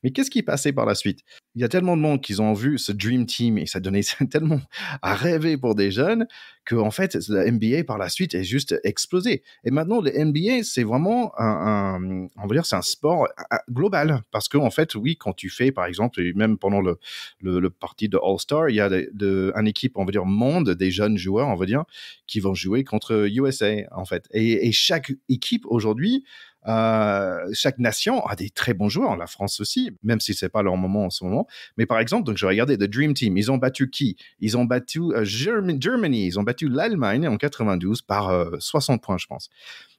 Mais qu'est-ce qui passait par la suite? il y a tellement de monde qui ont vu ce Dream Team et ça donnait tellement à rêver pour des jeunes que en fait, la NBA par la suite est juste explosé. Et maintenant, le NBA, c'est vraiment on va dire, c'est un sport global parce que en fait, oui, quand tu fais, par exemple, même pendant le parti de All-Star, il y a une équipe, on va dire, monde des jeunes joueurs, on va dire, qui vont jouer contre USA, en fait. Et chaque équipe aujourd'hui, chaque nation a des très bons joueurs, la France aussi, même si c'est pas leur moment en ce moment. Mais par exemple, donc je regardais The Dream Team, ils ont battu qui? Ils ont battu Germany, ils ont battu l'Allemagne en 92 par 60 points, je pense.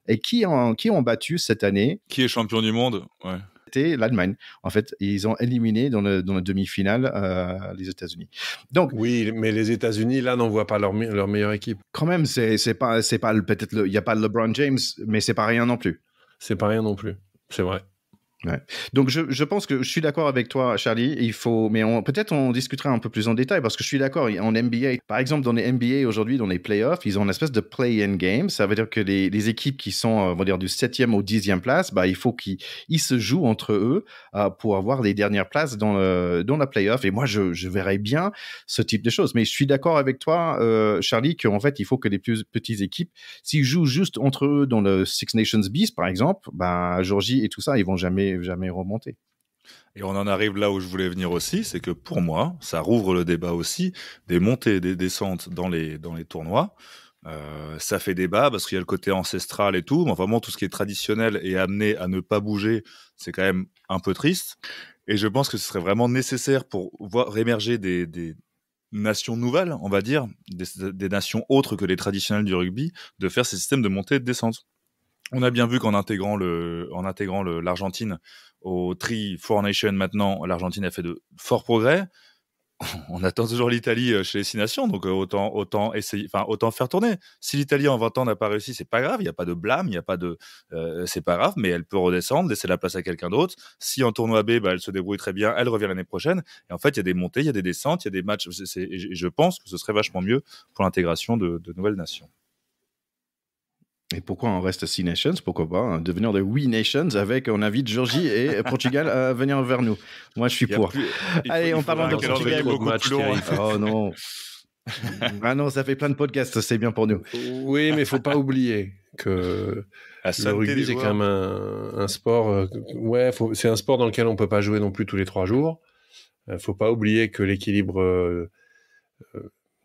Et qui ont battu cette année? Qui est champion du monde? Ouais. C'était l'Allemagne. En fait, ils ont éliminé dans la demi-finale les États-Unis. Donc, oui, mais les États-Unis là n'envoient pas leur meilleure équipe. Quand même, c'est pas peut-être il y a pas LeBron James, mais c'est pas rien non plus. C'est pas rien non plus, c'est vrai. Ouais. Donc je pense que je suis d'accord avec toi, Charlie. Il faut, mais peut-être on discutera un peu plus en détail parce que je suis d'accord. En NBA, par exemple, dans les NBA aujourd'hui, dans les playoffs, ils ont une espèce de play-in game. Ça veut dire que les équipes qui sont, on va dire, du 7e au 10e place, bah, il faut qu'ils se jouent entre eux pour avoir les dernières places dans la playoff. Et moi, je verrais bien ce type de choses. Mais je suis d'accord avec toi, Charlie, qu'en fait, il faut que les plus petites équipes, s'ils jouent juste entre eux dans le Six Nations Beast, par exemple, bah, Georgie et tout ça, ils vont jamais remonter. Et on en arrive là où je voulais venir aussi, c'est que pour moi, ça rouvre le débat aussi des montées et des descentes dans les tournois. Ça fait débat parce qu'il y a le côté ancestral et tout, mais vraiment tout ce qui est traditionnel et amené à ne pas bouger, c'est quand même un peu triste. Et je pense que ce serait vraiment nécessaire pour voir émerger des nations nouvelles, on va dire, des nations autres que les traditionnelles du rugby, de faire ces systèmes de montée et de descente. On a bien vu qu'en intégrant l'Argentine au Tri Four Nations maintenant, l'Argentine a fait de forts progrès. On attend toujours l'Italie chez les 6 nations, donc autant essayer, enfin autant faire tourner. Si l'Italie en 20 ans n'a pas réussi, c'est pas grave, il n'y a pas de blâme, il n'y a pas de, c'est pas grave, mais elle peut redescendre, laisser la place à quelqu'un d'autre. Si en tournoi B, elle se débrouille très bien, elle revient l'année prochaine. Et en fait, il y a des montées, il y a des descentes, il y a des matchs. Et je pense que ce serait vachement mieux pour l'intégration de nouvelles nations. Et pourquoi on reste 6 Nations? Pourquoi pas devenir de 8 Nations avec, on invite Georgie et Portugal à venir vers nous. Moi, je suis pour. Allez, on parle de Portugal. Oh non. Ah non, ça fait plein de podcasts, c'est bien pour nous. Oui, mais il ne faut pas oublier que le rugby, c'est quand même un sport. C'est un sport dans lequel on ne peut pas jouer non plus tous les 3 jours. Il ne faut pas oublier que l'équilibre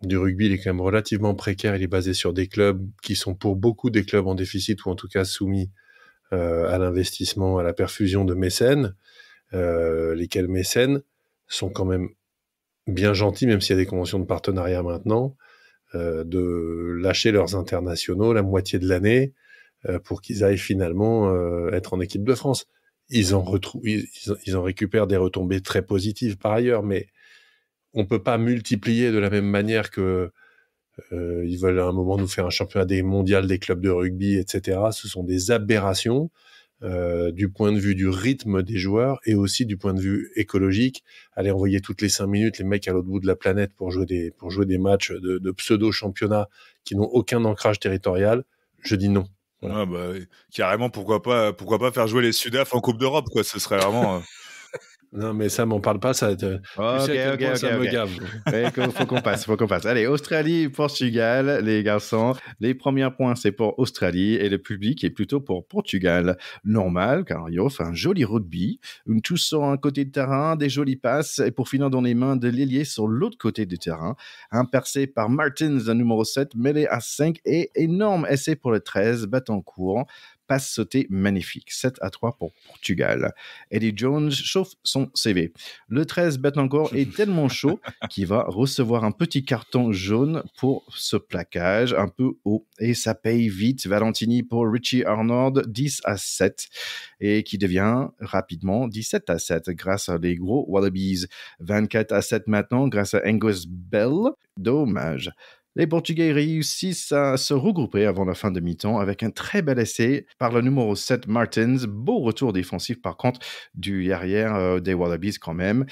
du rugby, il est quand même relativement précaire. Il est basé sur des clubs qui sont pour beaucoup des clubs en déficit ou en tout cas soumis à l'investissement, à la perfusion de mécènes, lesquels mécènes sont quand même bien gentils, même s'il y a des conventions de partenariat maintenant, de lâcher leurs internationaux la moitié de l'année pour qu'ils aillent finalement être en équipe de France. Ils en récupèrent des retombées très positives par ailleurs, mais on peut pas multiplier de la même manière que ils veulent à un moment nous faire un championnat des mondiales des clubs de rugby, etc. Ce sont des aberrations du point de vue du rythme des joueurs et aussi du point de vue écologique. Aller envoyer toutes les 5 minutes les mecs à l'autre bout de la planète pour jouer des matchs de pseudo-championnats qui n'ont aucun ancrage territorial, je dis non. Voilà. Ah carrément, pourquoi pas faire jouer les Sudaf en Coupe d'Europe, quoi. Ce serait vraiment... Non, mais ça m'en parle pas, ça. Ça me gave. Faut qu'on passe. Allez, Australie, Portugal, les garçons. Les premiers points, c'est pour Australie et le public est plutôt pour Portugal. Normal, car ils offrent un joli rugby, une touche sur un côté de terrain, des jolies passes et pour finir dans les mains de l'ailier sur l'autre côté du terrain. Un percé par Martins, un numéro 7, mêlé à 5 et énorme essai pour le 13, Batancourt. Passe sautée magnifique, 7-3 pour Portugal. Eddie Jones chauffe son CV. Le 13 Batancourt est tellement chaud qu'il va recevoir un petit carton jaune pour ce plaquage un peu haut. Et ça paye vite. Valentini pour Richie Arnold, 10-7. Et qui devient rapidement 17-7 grâce à les gros Wallabies. 24-7 maintenant grâce à Angus Bell. Dommage. Les Portugais réussissent à se regrouper avant la fin de mi-temps avec un très bel essai par le numéro 7 Martins. Beau retour défensif par contre du arrière des Wallabies quand même.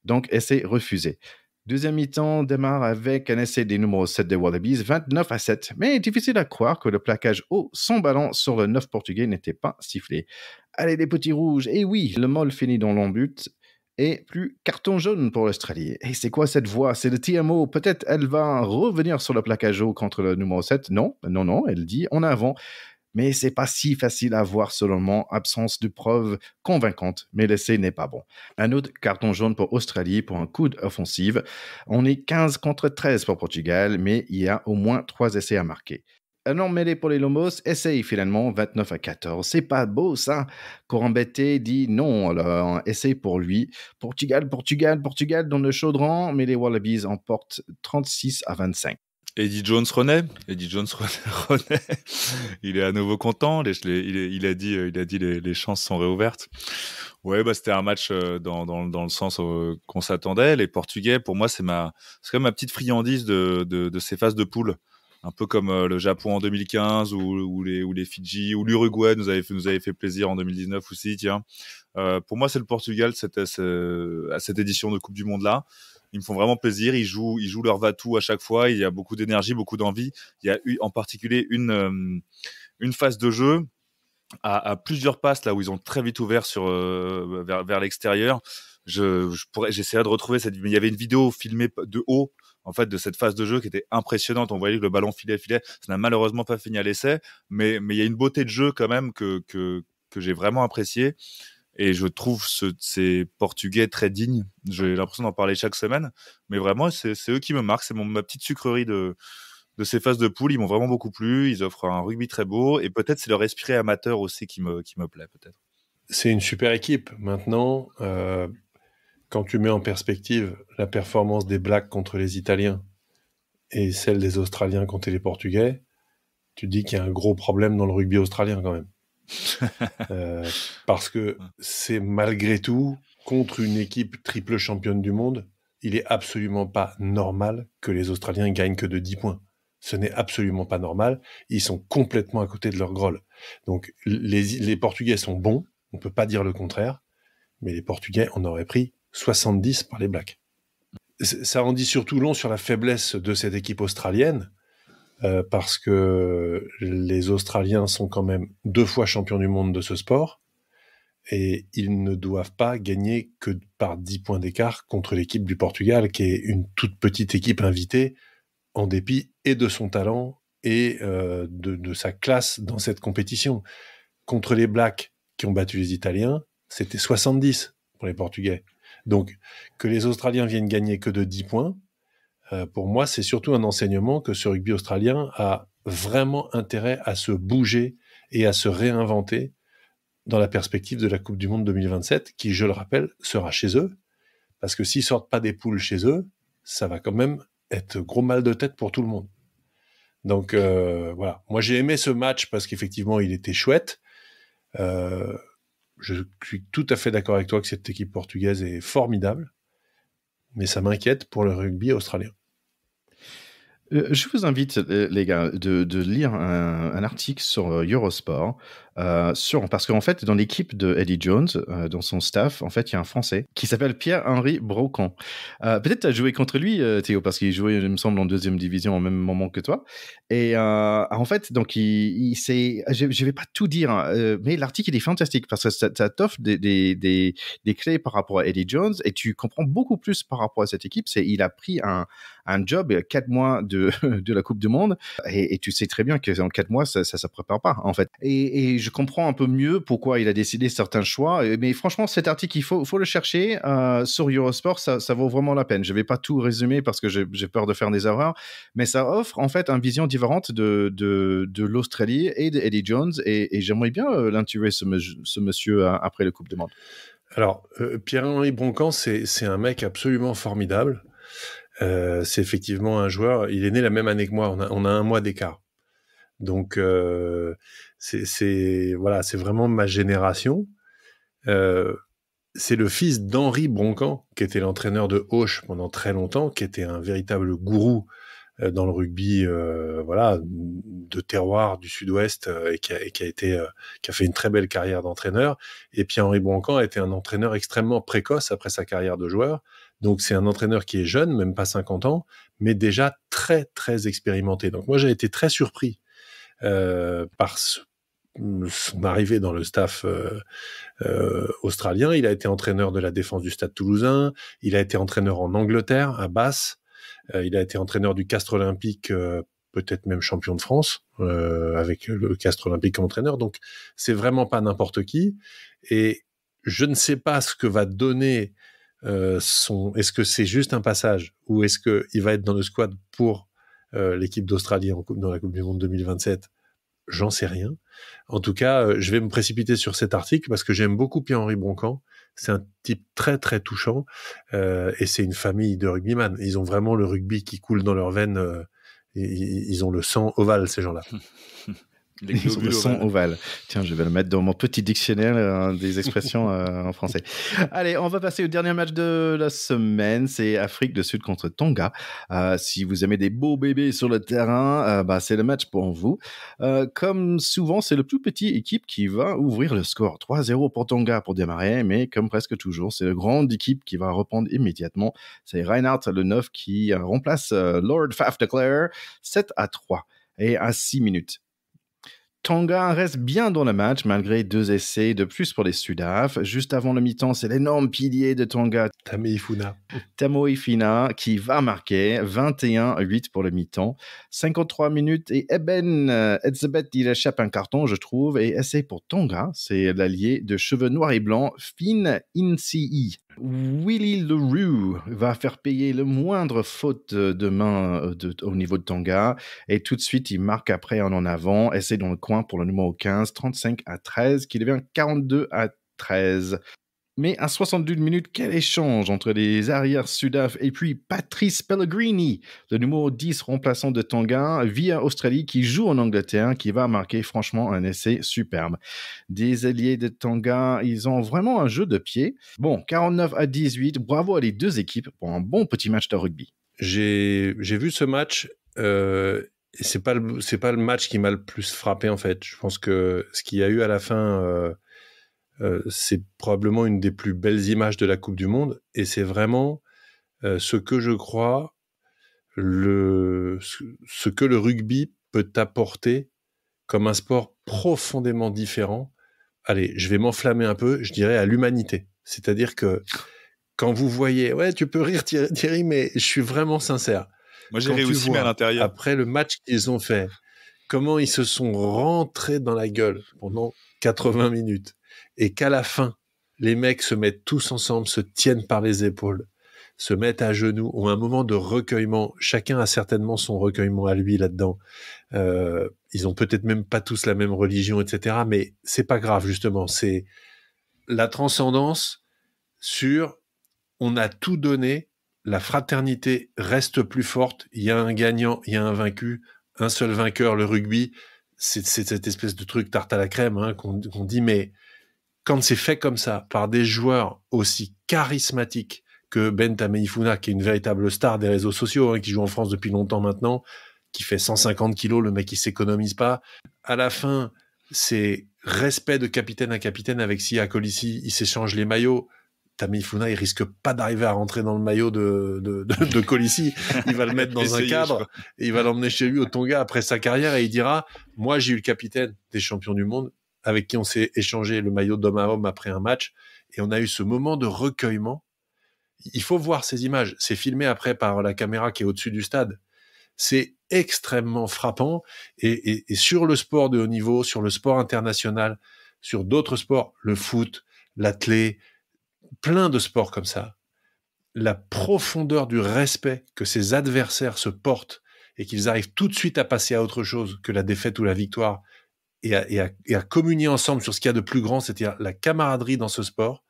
Donc essai refusé. Deuxième mi-temps démarre avec un essai des numéros 7 des Wallabies, 29-7. Mais difficile à croire que le plaquage haut sans ballon sur le 9 portugais n'était pas sifflé. Allez les petits rouges, et oui, le Mol finit dans l'embut. Et plus carton jaune pour l'Australie. Et c'est quoi cette voix? C'est le TMO. Peut-être elle va revenir sur le plaquage haut contre le numéro 7. Non, elle dit en avant. Mais c'est pas si facile à voir selon moi, absence de preuves convaincantes, mais l'essai n'est pas bon. Un autre carton jaune pour Australie pour un coup d'offensive. On est 15 contre 13 pour Portugal, mais il y a au moins 3 essais à marquer. Un homme mêlé pour les Lomos, essaye finalement 29-14. C'est pas beau ça. Corambete dit non, alors essaye pour lui. Portugal dans le chaudron, mais les Wallabies emportent 36-25. Eddie Jones René, il est à nouveau content. Il a dit les chances sont réouvertes. Ouais, c'était un match dans le sens qu'on s'attendait. Les Portugais, pour moi, c'est comme ma petite friandise de ces phases de poule. Un peu comme le Japon en 2015 ou les Fidji ou l'Uruguay nous avait fait plaisir en 2019 aussi. Tiens, pour moi, c'est le Portugal à cette édition de Coupe du Monde là. Ils me font vraiment plaisir. Ils jouent leur va-tout à chaque fois. Il y a beaucoup d'énergie, beaucoup d'envie. Il y a en particulier une phase de jeu à plusieurs passes là où ils ont très vite ouvert vers l'extérieur. J'essaierai de retrouver il y avait une vidéo filmée de haut en fait de cette phase de jeu qui était impressionnante. On voyait que le ballon filait. Ça n'a malheureusement pas fini à l'essai, mais il y a une beauté de jeu quand même que j'ai vraiment apprécié. Et je trouve ces Portugais très dignes. J'ai l'impression d'en parler chaque semaine, mais vraiment c'est eux qui me marquent. C'est ma petite sucrerie de ces phases de poule. Ils m'ont vraiment beaucoup plu. Ils offrent un rugby très beau et peut-être c'est leur esprit amateur aussi qui me plaît peut-être. C'est une super équipe. Maintenant, quand tu mets en perspective la performance des Blacks contre les Italiens et celle des Australiens contre les Portugais, tu te dis qu'il y a un gros problème dans le rugby australien quand même. Parce que c'est malgré tout, contre une équipe triple championne du monde, il est absolument pas normal que les Australiens gagnent que de 10 points. Ce n'est absolument pas normal. Ils sont complètement à côté de leur grolle. Donc, les Portugais sont bons, on peut pas dire le contraire, mais les Portugais en auraient pris 70 par les Blacks. Ça en dit surtout long sur la faiblesse de cette équipe australienne, parce que les Australiens sont quand même 2 fois champions du monde de ce sport, et ils ne doivent pas gagner que par 10 points d'écart contre l'équipe du Portugal, qui est une toute petite équipe invitée, en dépit et de son talent et de sa classe dans cette compétition. Contre les Blacks qui ont battu les Italiens, c'était 70 pour les Portugais. Donc, que les Australiens viennent gagner que de 10 points, pour moi, c'est surtout un enseignement que ce rugby australien a vraiment intérêt à se bouger et à se réinventer dans la perspective de la Coupe du Monde 2027, qui, je le rappelle, sera chez eux. Parce que s'ils sortent pas des poules chez eux, ça va quand même être gros mal de tête pour tout le monde. Donc, voilà. Moi, j'ai aimé ce match parce qu'effectivement, il était chouette. Je suis tout à fait d'accord avec toi que cette équipe portugaise est formidable. Mais ça m'inquiète pour le rugby australien. Je vous invite, les gars, de lire un article sur Eurosport, parce qu'en fait, dans l'équipe de Eddie Jones, dans son staff, en fait, il y a un Français qui s'appelle Pierre-Henri Brocon. Peut-être tu as joué contre lui, Théo, parce qu'il jouait, il me semble, en 2e division au même moment que toi. Et en fait, donc, je vais pas tout dire, mais l'article, il est fantastique parce que ça t'offre des clés par rapport à Eddie Jones et tu comprends beaucoup plus par rapport à cette équipe. Il a pris un job 4 mois de la Coupe du Monde et tu sais très bien que en 4 mois ça se prépare pas en fait et je comprends un peu mieux pourquoi il a décidé certains choix, mais franchement cet article il faut le chercher sur Eurosport, ça vaut vraiment la peine. Je vais pas tout résumer parce que j'ai peur de faire des erreurs, mais ça offre en fait une vision différente de l'Australie et de Eddie Jones et j'aimerais bien l'interviewer ce monsieur après la Coupe du Monde. Alors Pierre-Henri Brocon, c'est un mec absolument formidable. C'est effectivement un joueur, il est né la même année que moi, on a 1 mois d'écart. Donc c'est vraiment ma génération. C'est le fils d'Henri Brocon, qui était l'entraîneur de Auch pendant très longtemps, qui était un véritable gourou dans le rugby de terroir du Sud-Ouest et qui a fait une très belle carrière d'entraîneur. Et Pierre-Henri Brocon a été un entraîneur extrêmement précoce après sa carrière de joueur. Donc, c'est un entraîneur qui est jeune, même pas 50 ans, mais déjà très, très expérimenté. Donc, moi, j'ai été très surpris par son arrivée dans le staff australien. Il a été entraîneur de la défense du Stade Toulousain. Il a été entraîneur en Angleterre, à Bath. Il a été entraîneur du Castres Olympique, peut-être même champion de France, avec le Castres Olympique comme entraîneur. Donc, c'est vraiment pas n'importe qui. Et je ne sais pas ce que va donner est-ce que c'est juste un passage ou est-ce qu'il va être dans le squad pour l'équipe d'Australie dans la Coupe du Monde 2027? J'en sais rien. En tout cas, je vais me précipiter sur cet article parce que j'aime beaucoup Pierre-Henri Broncan. C'est un type très, très touchant et c'est une famille de rugbyman. Ils ont vraiment le rugby qui coule dans leurs veines. Ils ont le sang ovale, ces gens-là. Ils ont le son ovale. Tiens, je vais le mettre dans mon petit dictionnaire des expressions en français. Allez, on va passer au dernier match de la semaine. C'est Afrique du Sud contre Tonga. Si vous aimez des beaux bébés sur le terrain, c'est le match pour vous. Comme souvent, c'est le plus petit équipe qui va ouvrir le score. 3-0 pour Tonga pour démarrer, mais comme presque toujours, c'est la grande équipe qui va répondre immédiatement. C'est Reinhardt, le 9, qui remplace Lord Faf de Clare, 7-3 et à 6 minutes. Tonga reste bien dans le match malgré 2 essais de plus pour les Sudaf. Juste avant le mi-temps, c'est l'énorme pilier de Tonga, Tamo Ifina, qui va marquer 21-8 pour le mi-temps. 53 minutes et Edzebet, il échappe un carton, je trouve, et essai pour Tonga. C'est l'allié de cheveux noirs et blancs, Finn Inci. Willie Leroux va faire payer le moindre faute de main au niveau de Tonga et tout de suite il marque après en avant, essai dans le coin pour le numéro 15, 35-13 qui devient 42-13. Mais à 62 minutes, quel échange entre les arrières Sudaf et puis Patrice Pellegrini, le numéro 10 remplaçant de Tonga, via Australie, qui joue en Angleterre, qui va marquer franchement un essai superbe. Des alliés de Tonga, ils ont vraiment un jeu de pied. Bon, 49-18, bravo à les deux équipes pour un bon petit match de rugby. J'ai vu ce match, c'est pas le match qui m'a le plus frappé en fait. Je pense que ce qu'il y a eu à la fin... c'est probablement une des plus belles images de la Coupe du Monde et c'est vraiment ce que je crois ce que le rugby peut apporter comme un sport profondément différent. Allez, je vais m'enflammer un peu, je dirais à l'humanité. C'est-à-dire que quand vous voyez, ouais, tu peux rire Thierry, mais je suis vraiment sincère. Moi j'ai ri aussi mais à l'intérieur. Après le match qu'ils ont fait, comment ils se sont rentrés dans la gueule pendant 80 minutes. Et qu'à la fin, les mecs se mettent tous ensemble, se tiennent par les épaules, se mettent à genoux, ont un moment de recueillement. Chacun a certainement son recueillement à lui là-dedans. Ils ont peut-être même pas tous la même religion, etc. Mais c'est pas grave, justement. C'est la transcendance sur on a tout donné, la fraternité reste plus forte, il y a un gagnant, il y a un vaincu, un seul vainqueur, le rugby. C'est cette espèce de truc tarte à la crème hein, qu'on dit, mais quand c'est fait comme ça, par des joueurs aussi charismatiques que Ben Tameifuna, qui est une véritable star des réseaux sociaux, hein, qui joue en France depuis longtemps maintenant, qui fait 150 kilos, le mec il s'économise pas. À la fin, c'est respect de capitaine à capitaine avec Sia Colissi, il s'échange les maillots. Tameifuna, il risque pas d'arriver à rentrer dans le maillot de Colissi. Il va le mettre dans un cadre et il va l'emmener chez lui au Tonga après sa carrière et il dira, moi j'ai eu le capitaine des champions du monde, avec qui on s'est échangé le maillot d'homme à homme après un match, et on a eu ce moment de recueillement. Il faut voir ces images. C'est filmé après par la caméra qui est au-dessus du stade. C'est extrêmement frappant, et sur le sport de haut niveau, sur le sport international, sur d'autres sports, le foot, l'athlé, plein de sports comme ça, la profondeur du respect que ces adversaires se portent, et qu'ils arrivent tout de suite à passer à autre chose que la défaite ou la victoire, et à communier ensemble sur ce qu'il y a de plus grand, c'est-à-dire la camaraderie dans ce sport,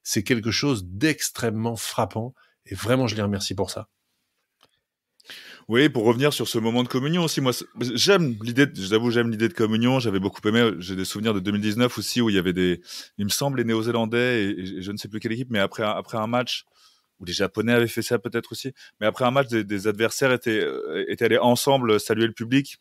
c'est quelque chose d'extrêmement frappant, et vraiment je les remercie pour ça. Oui, pour revenir sur ce moment de communion aussi, moi j'aime l'idée de communion, j'avais beaucoup aimé, j'ai des souvenirs de 2019 aussi où il y avait il me semble les Néo-Zélandais et je ne sais plus quelle équipe, mais après un match, où les Japonais avaient fait ça peut-être aussi, mais après un match des adversaires étaient allés ensemble saluer le public.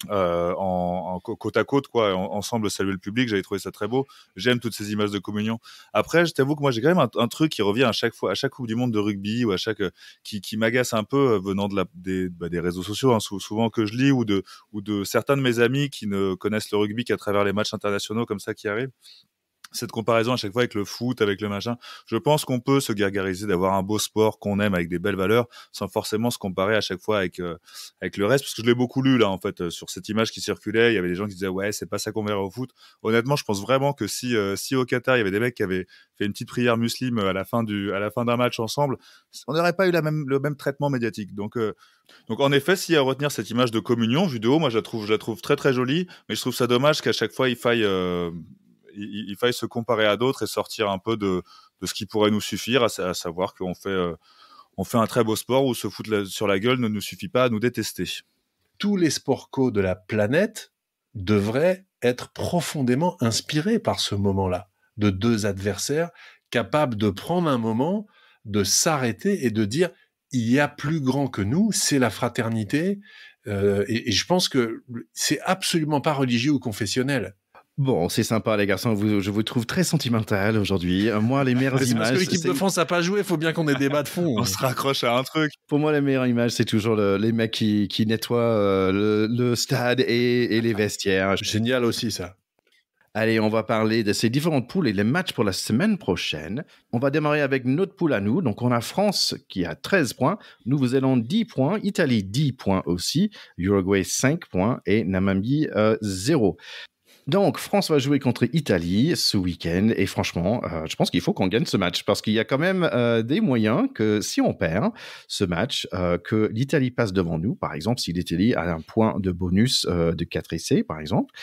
en côte à côte, quoi, ensemble saluer le public. J'avais trouvé ça très beau. J'aime toutes ces images de communion. Après, je t'avoue que moi, j'ai quand même un truc qui revient à chaque fois, à chaque Coupe du Monde de rugby ou à chaque qui m'agace un peu venant des réseaux sociaux, hein, souvent que je lis ou de certains de mes amis qui ne connaissent le rugby qu'à travers les matchs internationaux comme ça qui arrivent. Cette comparaison à chaque fois avec le foot, avec le machin, je pense qu'on peut se gargariser d'avoir un beau sport qu'on aime avec des belles valeurs sans forcément se comparer à chaque fois avec le reste, parce que je l'ai beaucoup lu là en fait sur cette image qui circulait, il y avait des gens qui disaient ouais c'est pas ça qu'on verra au foot. Honnêtement, je pense vraiment que si au Qatar il y avait des mecs qui avaient fait une petite prière musulmane à la fin d'un match ensemble, on n'aurait pas eu le même traitement médiatique. Donc en effet, s'il y a à retenir cette image de communion vue de haut, moi je la trouve très très jolie, mais je trouve ça dommage qu'à chaque fois il faille se comparer à d'autres et sortir un peu de ce qui pourrait nous suffire, à savoir qu'on fait un très beau sport où se foutre sur la gueule ne nous suffit pas à nous détester. Tous les sports co de la planète devraient être profondément inspirés par ce moment-là, de deux adversaires capables de prendre un moment, de s'arrêter et de dire « il y a plus grand que nous, c'est la fraternité ». Et je pense que c'est absolument pas religieux ou confessionnel. Bon, c'est sympa les garçons, je vous trouve très sentimental aujourd'hui. Moi, les meilleures images... Parce que l'équipe de France n'a pas joué, il faut bien qu'on ait des débats de fond. On se raccroche à un truc. Pour moi, les meilleures images, c'est toujours les mecs qui nettoient le stade et les vestiaires. Génial aussi ça. Allez, on va parler de ces différentes poules et les matchs pour la semaine prochaine. On va démarrer avec notre poule à nous. Donc, on a France qui a 13 points, Nouvelle-Zélande 10 points, Italie 10 points aussi, Uruguay 5 points et Namibie 0. Donc, France va jouer contre Italie ce week-end et franchement, je pense qu'il faut qu'on gagne ce match parce qu'il y a quand même des moyens que si on perd ce match, que l'Italie passe devant nous. Par exemple, si l'Italie a un point de bonus de 4 essais, par exemple,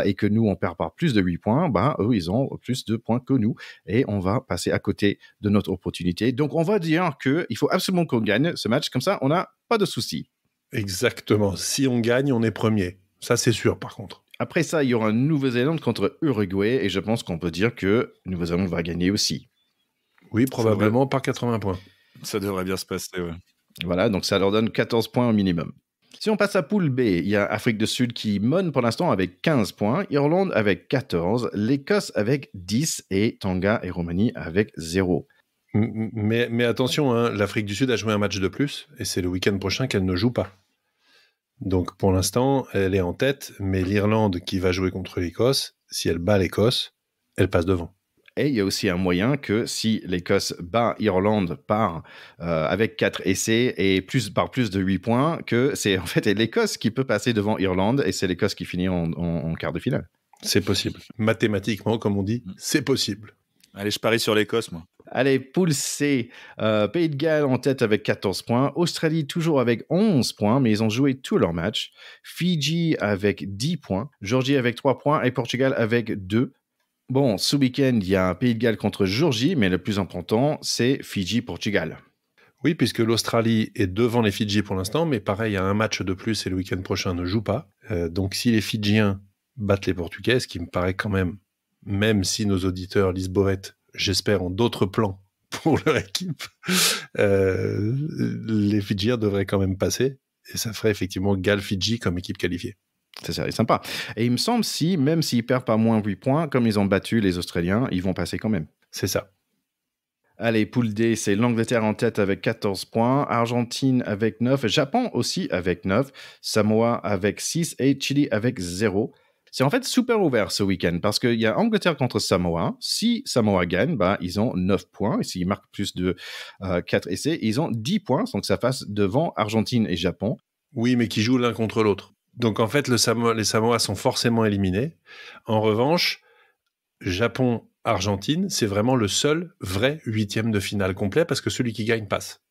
et que nous, on perd par plus de 8 points, ben, eux, ils ont plus de points que nous et on va passer à côté de notre opportunité. Donc, on va dire qu'il faut absolument qu'on gagne ce match. Comme ça, on n'a pas de soucis. Exactement. Si on gagne, on est premier. Ça, c'est sûr, par contre. Après ça, il y aura Nouvelle-Zélande contre Uruguay et je pense qu'on peut dire que Nouvelle-Zélande va gagner aussi. Oui, probablement par 80 points. Ça devrait bien se passer, ouais. Voilà, donc ça leur donne 14 points au minimum. Si on passe à poule B, il y a Afrique du Sud qui mène pour l'instant avec 15 points, Irlande avec 14, l'Écosse avec 10 et Tonga et Roumanie avec 0. Mais attention, hein, l'Afrique du Sud a joué un match de plus et c'est le week-end prochain qu'elle ne joue pas. Donc pour l'instant, elle est en tête, mais l'Irlande qui va jouer contre l'Écosse, si elle bat l'Écosse, elle passe devant. Et il y a aussi un moyen que si l'Écosse bat Irlande avec 4 essais et par plus de 8 points, que c'est en fait l'Écosse qui peut passer devant Irlande et c'est l'Écosse qui finit en quart de finale. C'est possible. Mathématiquement, comme on dit, c'est possible. Allez, je parie sur l'Écosse, moi. Allez, poule C, Pays de Galles en tête avec 14 points, Australie toujours avec 11 points, mais ils ont joué tous leurs matchs, Fidji avec 10 points, Géorgie avec 3 points et Portugal avec 2. Bon, ce week-end, il y a un Pays de Galles contre Géorgie, mais le plus important, c'est Fidji-Portugal. Oui, puisque l'Australie est devant les Fidji pour l'instant, mais pareil, il y a un match de plus et le week-end prochain ne joue pas. Donc si les Fidjiens battent les Portugais, ce qui me paraît quand même si nos auditeurs lisent Borette, j'espère, ont d'autres plans pour leur équipe, les Fidjiens devraient quand même passer, et ça ferait effectivement Galles-Fidji comme équipe qualifiée. C'est sympa. Et il me semble, même s'ils perdent pas moins 8 points, comme ils ont battu les Australiens, ils vont passer quand même. C'est ça. Allez, poule D, c'est l'Angleterre en tête avec 14 points, Argentine avec 9, Japon aussi avec 9, Samoa avec 6 et Chili avec 0. C'est en fait super ouvert ce week-end parce qu'il y a Angleterre contre Samoa. Si Samoa gagne, ils ont 9 points. Et s'ils marquent plus de 4 essais, ils ont 10 points. Donc ça passe devant Argentine et Japon. Oui, mais qui jouent l'un contre l'autre. Donc en fait, les Samoa sont forcément éliminés. En revanche, Japon-Argentine, c'est vraiment le seul vrai 8e de finale complet parce que celui qui gagne passe.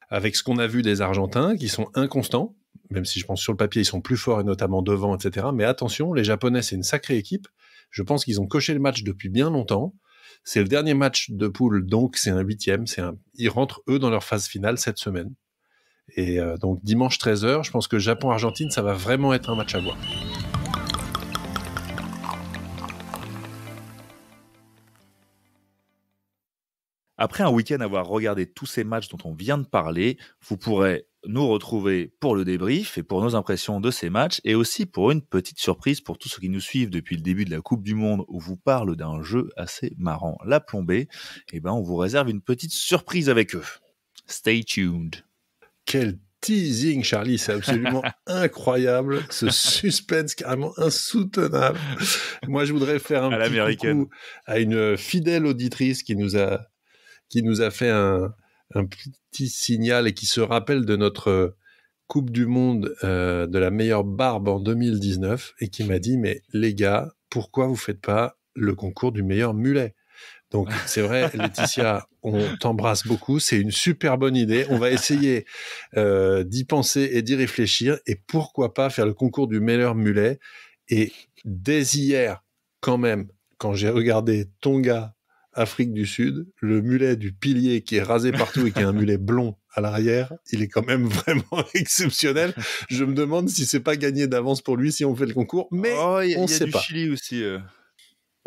Avec ce qu'on a vu des Argentins qui sont inconstants, même si je pense sur le papier ils sont plus forts et notamment devant, etc. Mais attention, les Japonais c'est une sacrée équipe. Je pense qu'ils ont coché le match depuis bien longtemps. C'est le dernier match de poule, donc c'est un 8e. Ils rentrent eux dans leur phase finale cette semaine. Et donc dimanche 13h, je pense que Japon-Argentine, ça va vraiment être un match à voir. Après un week-end avoir regardé tous ces matchs dont on vient de parler, vous pourrez nous retrouver pour le débrief et pour nos impressions de ces matchs et aussi pour une petite surprise pour tous ceux qui nous suivent depuis le début de la Coupe du Monde où vous parle d'un jeu assez marrant, la plombée. Et ben, on vous réserve une petite surprise avec eux. Stay tuned. Quel teasing, Charlie, c'est absolument incroyable, ce suspense carrément insoutenable. Moi, je voudrais faire un petit coucou à une fidèle auditrice qui nous a fait un petit signal et qui se rappelle de notre Coupe du Monde de la meilleure barbe en 2019 et qui m'a dit, mais les gars, pourquoi vous faites pas le concours du meilleur mulet ? Donc, c'est vrai, Laetitia, on t'embrasse beaucoup. C'est une super bonne idée. On va essayer d'y penser et d'y réfléchir. Et pourquoi pas faire le concours du meilleur mulet. Et dès hier, quand même, quand j'ai regardé Tonga, Afrique du Sud, le mulet du pilier qui est rasé partout et qui a un mulet blond à l'arrière, il est quand même vraiment exceptionnel. Je me demande si c'est pas gagné d'avance pour lui si on fait le concours. Mais on sait pas. Il y a du Chili aussi.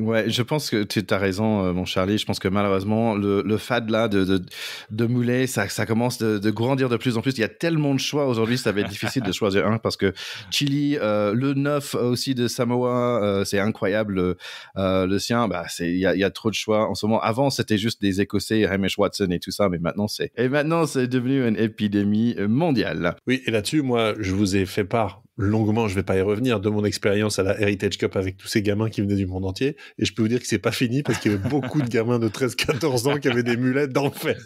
Ouais, je pense que tu as raison, mon Charlie. Je pense que malheureusement, le fad là de Moulet, ça commence de grandir de plus en plus. Il y a tellement de choix aujourd'hui, ça va être difficile de choisir un parce que Chili, le 9 aussi de Samoa, c'est incroyable. Le sien, bah, il y a trop de choix en ce moment. Avant, c'était juste des Écossais, Hamish Watson et tout ça, mais maintenant, c'est devenu une épidémie mondiale. Oui, et là-dessus, moi, je vous ai fait part longuement, je vais pas y revenir, de mon expérience à la Heritage Cup avec tous ces gamins qui venaient du monde entier. Et je peux vous dire que c'est pas fini parce qu'il y avait beaucoup de gamins de 13-14 ans qui avaient des mulets d'enfer.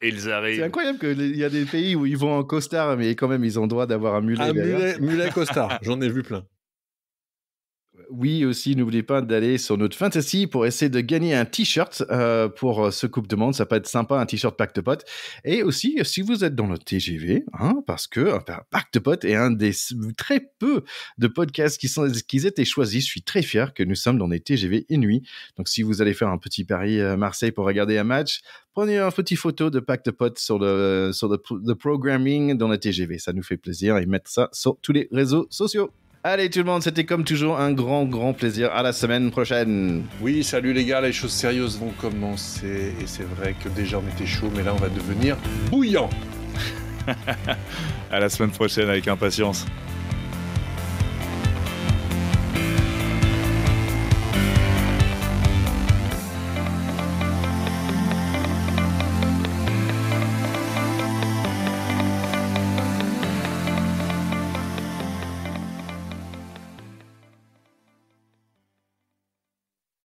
Ils arrivent. C'est incroyable qu'il y a des pays où ils vont en costard, mais quand même, ils ont le droit d'avoir un mulet. Un mulet costard, j'en ai vu plein. Oui, aussi, n'oubliez pas d'aller sur notre Fantasy pour essayer de gagner un t-shirt pour ce Coupe de Monde. Ça peut être sympa, un t-shirt Pack de Potes. Et aussi, si vous êtes dans le TGV, parce que Pack de Potes est un des très peu de podcasts qui étaient choisis. Je suis très fier que nous sommes dans des TGV Inuit. Donc, si vous allez faire un petit pari Marseille pour regarder un match, prenez une petite photo de Pack de Potes sur le programming dans le TGV. Ça nous fait plaisir et mettre ça sur tous les réseaux sociaux. Allez tout le monde, c'était comme toujours un grand plaisir. À la semaine prochaine. Oui, salut les gars, les choses sérieuses vont commencer. Et c'est vrai que déjà on était chaud, mais là on va devenir bouillant. À la semaine prochaine avec impatience.